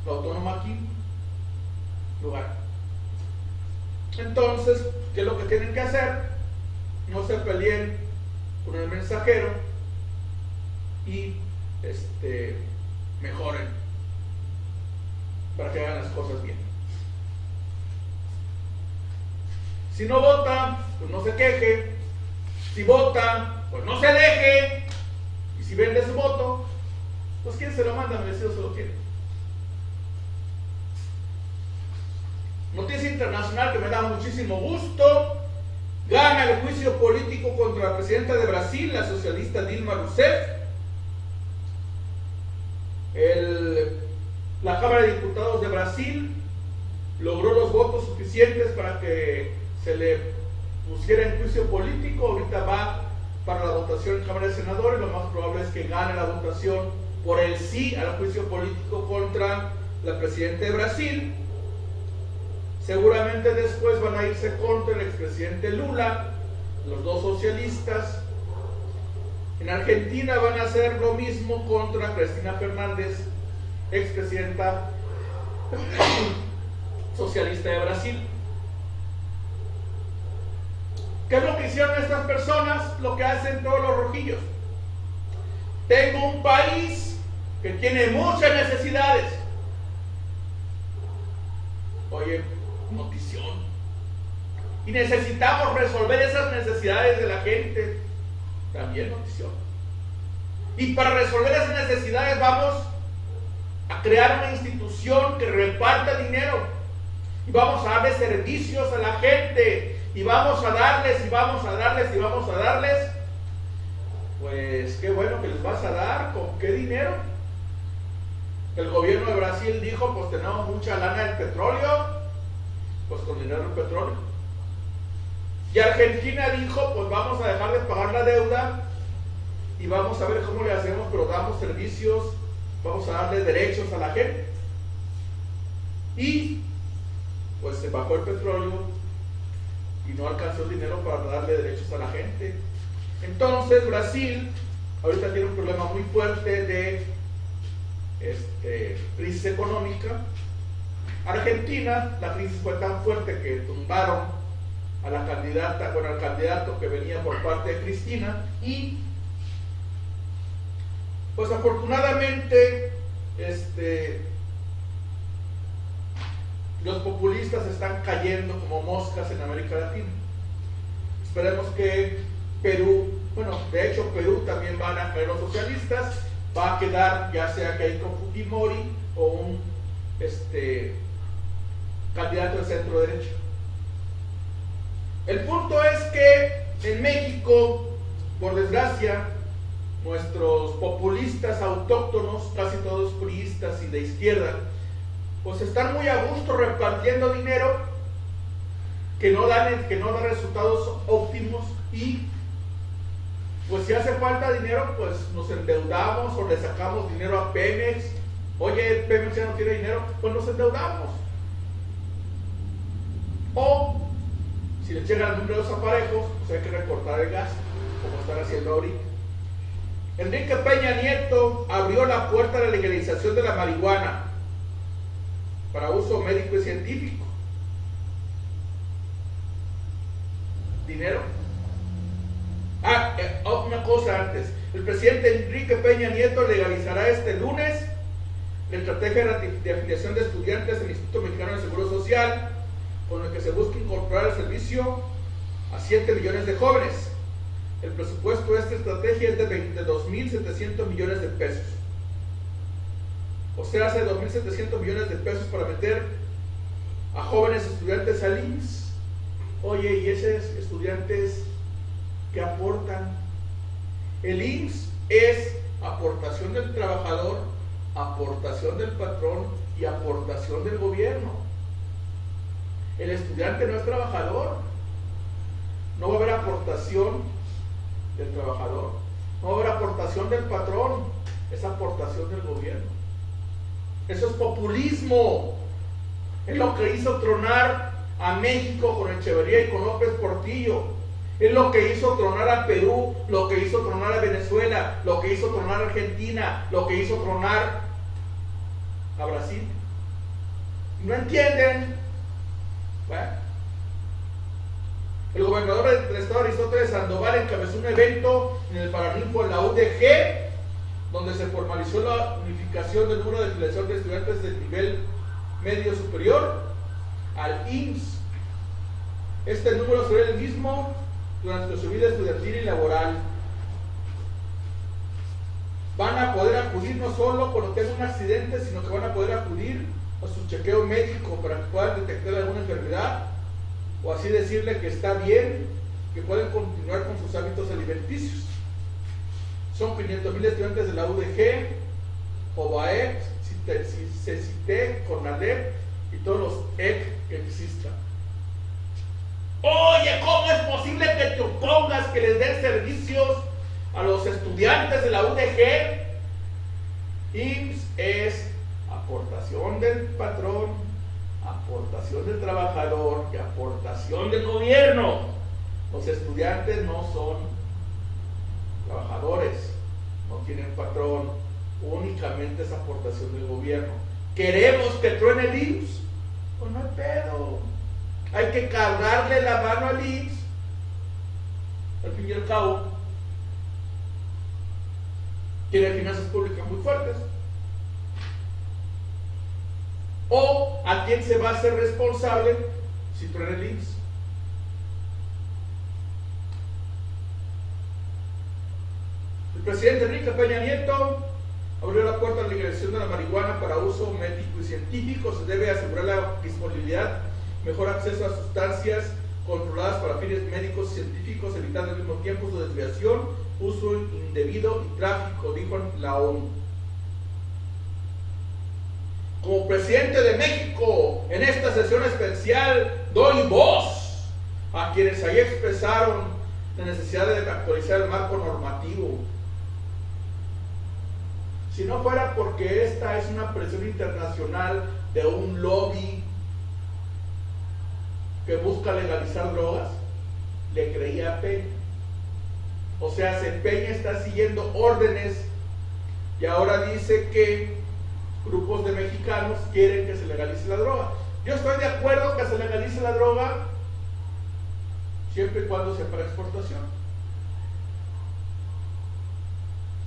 la Autónoma quinto lugar. Entonces, ¿qué es lo que tienen que hacer? No se peleen con el mensajero y mejoren para que hagan las cosas bien. Si no vota, pues no se queje. Si vota, pues no se deje. Y si vende su voto, pues ¿quién se lo manda? Merecido se lo quiere. Noticia internacional que me da muchísimo gusto. Gana el juicio político contra la presidenta de Brasil, la socialista Dilma Rousseff. La Cámara de Diputados de Brasil logró los votos suficientes para que se le pusiera en juicio político. Ahorita va para la votación en Cámara de Senadores. Lo más probable es que gane la votación por el sí al juicio político contra la presidenta de Brasil. Seguramente después van a irse contra el expresidente Lula, los dos socialistas. En Argentina van a hacer lo mismo contra Cristina Fernández, expresidenta Socialista de Brasil. ¿Qué es lo que hicieron estas personas? Lo que hacen todos los rojillos. Tengo un país que tiene muchas necesidades. Oye, notición. Y necesitamos resolver esas necesidades de la gente. También notición. Y para resolver esas necesidades vamos a crear una institución que reparta dinero. Y vamos a darle servicios a la gente. Y vamos a darles, y vamos a darles, y vamos a darles. Pues qué bueno que les vas a dar. ¿Con qué dinero? El gobierno de Brasil dijo, pues tenemos mucha lana del petróleo. Pues con dinero del petróleo. Y Argentina dijo, pues vamos a dejar de pagar la deuda. Y vamos a ver cómo le hacemos, pero damos servicios. Vamos a darle derechos a la gente. Y pues se bajó el petróleo. Y no alcanzó el dinero para darle derechos a la gente. Entonces Brasil ahorita tiene un problema muy fuerte de crisis económica. Argentina, la crisis fue tan fuerte que tumbaron a la candidata, bueno, al candidato que venía por parte de Cristina. Y pues afortunadamente los populistas están cayendo como moscas en América Latina. Esperemos que Perú, bueno, de hecho Perú también van a caer los socialistas, va a quedar ya sea Keiko Fujimori o un candidato de centro derecha. El punto es que en México, por desgracia, nuestros populistas autóctonos, casi todos priistas y de izquierda, pues están muy a gusto repartiendo dinero que no da resultados óptimos. Y pues si hace falta dinero, pues nos endeudamos o le sacamos dinero a Pemex. Oye, Pemex ya no tiene dinero, pues nos endeudamos. O si le llegan los números aparejos, pues hay que recortar el gasto, como están haciendo ahorita. Enrique Peña Nieto abrió la puerta a la legalización de la marihuana para uso médico y científico. Dinero. Una cosa antes. El presidente Enrique Peña Nieto legalizará este lunes la estrategia de afiliación de estudiantes del Instituto Mexicano de Seguro Social, con el que se busca incorporar el servicio a 7 millones de jóvenes. El presupuesto de esta estrategia es de 22.700 millones de pesos. O sea, hace 2.700 millones de pesos para meter a jóvenes estudiantes al IMSS. Oye, ¿y esos estudiantes qué aportan? El IMSS es aportación del trabajador, aportación del patrón y aportación del gobierno. El estudiante no es trabajador. No va a haber aportación del trabajador. No va a haber aportación del patrón. Es aportación del gobierno. Eso es populismo. Es lo que hizo tronar a México con Echeverría y con López Portillo. Es lo que hizo tronar a Perú, lo que hizo tronar a Venezuela, lo que hizo tronar a Argentina, lo que hizo tronar a Brasil. ¿No entienden? Bueno. El gobernador del estado Aristóteles Sandoval encabezó un evento en el Paraninfo de la UDG, donde se formalizó la unificación del número de afiliación de estudiantes del nivel medio superior al IMSS. Este número será el mismo durante su vida estudiantil y laboral. Van a poder acudir no solo cuando tengan un accidente, sino que van a poder acudir a su chequeo médico para que puedan detectar alguna enfermedad, o así decirle que está bien, que pueden continuar con sus hábitos alimenticios. Son 500,000 estudiantes de la UDG, OBAE, CECITE, CONALEP y todos los EC que existan. Oye, ¿cómo es posible que te opongas que les den servicios a los estudiantes de la UDG? IMSS es aportación del patrón, aportación del trabajador y aportación del gobierno. Los estudiantes no son trabajadores, no tienen patrón, únicamente es aportación del gobierno. ¿Queremos que truene el IMSS? Pues no hay pedo. Hay que cargarle la mano al IMSS. Al fin y al cabo, tiene finanzas públicas muy fuertes. ¿O a quién se va a hacer responsable si truena el IMSS? El presidente Enrique Peña Nieto abrió la puerta a la legalización de la marihuana para uso médico y científico. Se debe asegurar la disponibilidad, mejor acceso a sustancias controladas para fines médicos y científicos, evitando al mismo tiempo su desviación, uso indebido y tráfico, dijo la ONU. Como presidente de México, en esta sesión especial, doy voz a quienes ahí expresaron la necesidad de actualizar el marco normativo. Si no fuera porque esta es una presión internacional de un lobby que busca legalizar drogas, le creía a Peña. O sea, Peña está siguiendo órdenes y ahora dice que grupos de mexicanos quieren que se legalice la droga. Yo estoy de acuerdo que se legalice la droga siempre y cuando sea para exportación.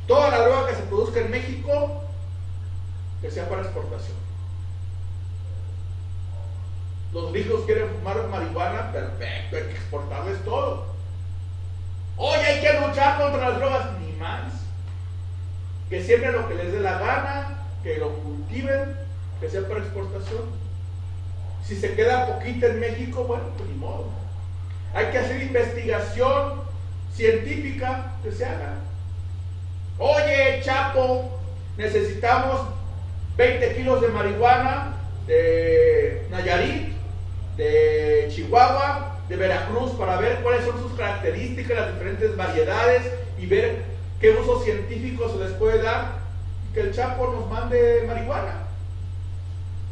Toda la droga que se produzca en México, que sea para exportación. Los ricos quieren fumar marihuana, perfecto, hay que exportarles todo. Oye, hay que luchar contra las drogas, ni más. Que siembren lo que les dé la gana, que lo cultiven, que sea para exportación. Si se queda poquita en México, bueno, pues ni modo. Hay que hacer investigación científica que se haga. Oye, Chapo, necesitamos 20 kilos de marihuana de Nayarit, de Chihuahua, de Veracruz, para ver cuáles son sus características, las diferentes variedades y ver qué uso científico se les puede dar. Que el Chapo nos mande marihuana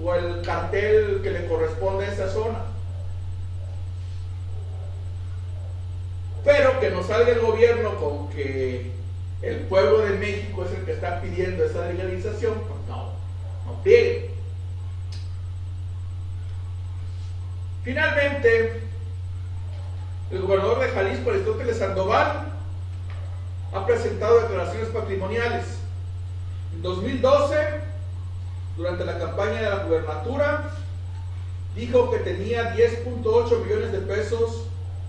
o el cartel que le corresponde a esa zona. Pero que nos salga el gobierno con que el pueblo de México es el que está pidiendo esa legalización, pues no friegue. Finalmente, el gobernador de Jalisco, Aristóteles Sandoval, ha presentado declaraciones patrimoniales. En 2012, durante la campaña de la gubernatura, dijo que tenía 10.8 millones de pesos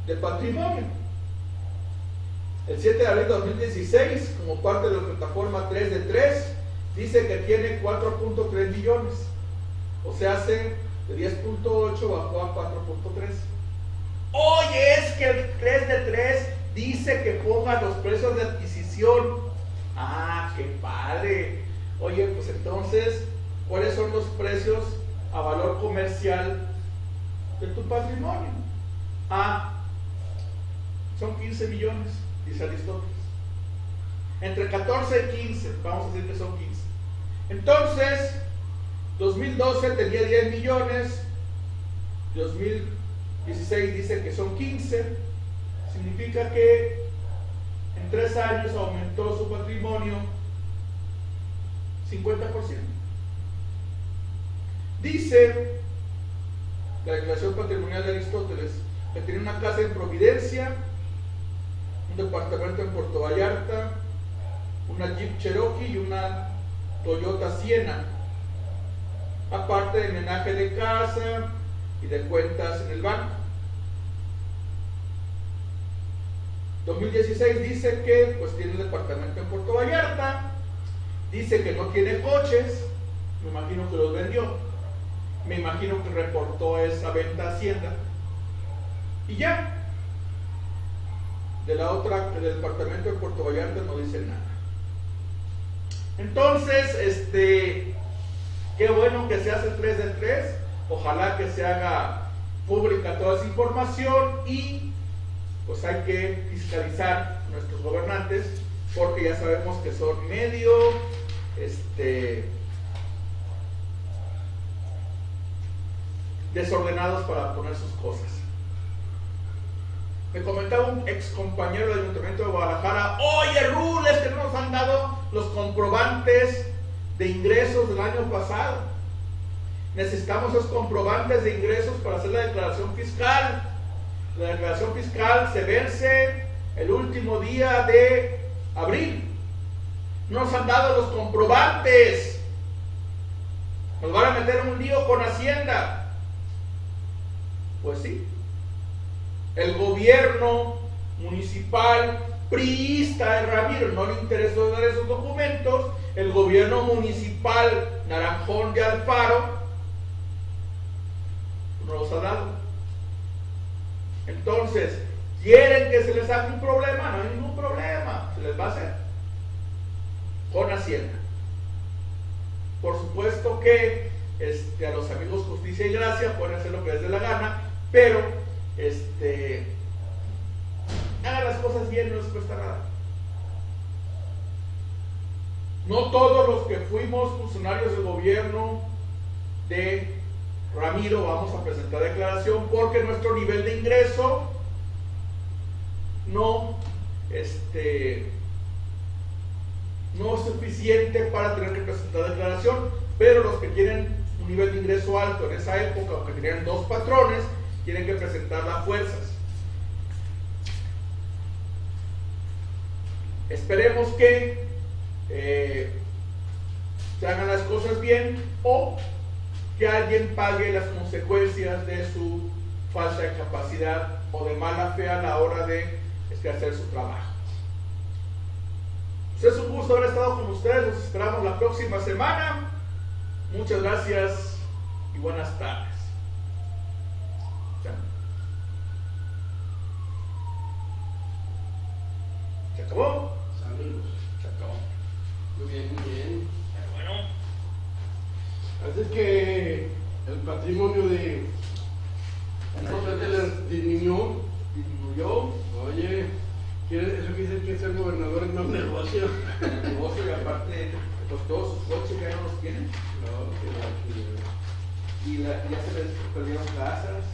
de patrimonio. El 7 de abril de 2016, como parte de la plataforma 3 de 3, dice que tiene 4.3 millones. O sea, de 10.8 bajó a 4.3. Oye, es que el 3 de 3 dice que ponga los precios de adquisición. Ah, qué padre. Oye, pues entonces, ¿cuáles son los precios a valor comercial de tu patrimonio? Ah, son 15 millones, dice Aristóteles. Entre 14 y 15, vamos a decir que son 15. Entonces, 2012 tenía 10 millones, 2016 dice que son 15, significa que en 3 años aumentó su patrimonio 50%. Dice la declaración patrimonial de Aristóteles que tenía una casa en Providencia, un departamento en Puerto Vallarta, una Jeep Cherokee y una Toyota Siena, aparte de menaje de casa y de cuentas en el banco. 2016 dice que pues tiene un departamento en Puerto Vallarta, dice que no tiene coches, me imagino que los vendió, me imagino que reportó esa venta a Hacienda y ya. De la otra, del departamento de Puerto Vallarta no dice nada. Entonces, qué bueno que se hace el 3 de 3, ojalá que se haga pública toda esa información y pues hay que fiscalizar a nuestros gobernantes porque ya sabemos que son medio desordenados para poner sus cosas. Me comentaba un ex compañero del Ayuntamiento de Guadalajara: oye, Rules, que no nos han dado los comprobantes de ingresos del año pasado. necesitamos los comprobantes de ingresos para hacer la declaración fiscal. La declaración fiscal se vence el último día de abril. No nos han dado los comprobantes. Nos van a meter en un lío con Hacienda. Pues sí. El gobierno municipal priista de Ramiro no le interesó dar esos documentos. El gobierno municipal Naranjón de Alfaro no los ha dado. Entonces, ¿quieren que se les haga un problema? No hay ningún problema, se les va a hacer con Hacienda. Por supuesto que a los amigos Justicia y Gracia pueden hacer lo que les dé la gana, pero hagan las cosas bien, no les cuesta nada. No todos los que fuimos funcionarios del gobierno de Ramiro vamos a presentar declaración porque nuestro nivel de ingreso no es suficiente para tener que presentar declaración, pero los que tienen un nivel de ingreso alto en esa época o que tenían 2 patrones tienen que presentar las fuerzas. Esperemos que se hagan las cosas bien o que alguien pague las consecuencias de su falta de capacidad o de mala fe a la hora de hacer su trabajo. Pues es un gusto haber estado con ustedes, los esperamos la próxima semana. Muchas gracias y buenas tardes. ¿Se acabó? Salimos. Se acabó. Muy bien, muy bien. Pero bueno. Así es que el patrimonio de disminuyó. Disminuyó. Oye, eso quiere decir que ser gobernador es más negocio. El negocio y aparte, pues todos sus coches ya no los tienen. No, que Y ya se les perdieron casas.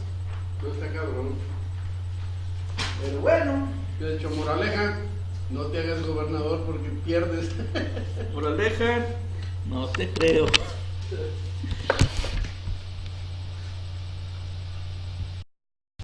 no está cabrón. Pero bueno. De hecho, moraleja, no te hagas gobernador porque pierdes. Moraleja, no te creo.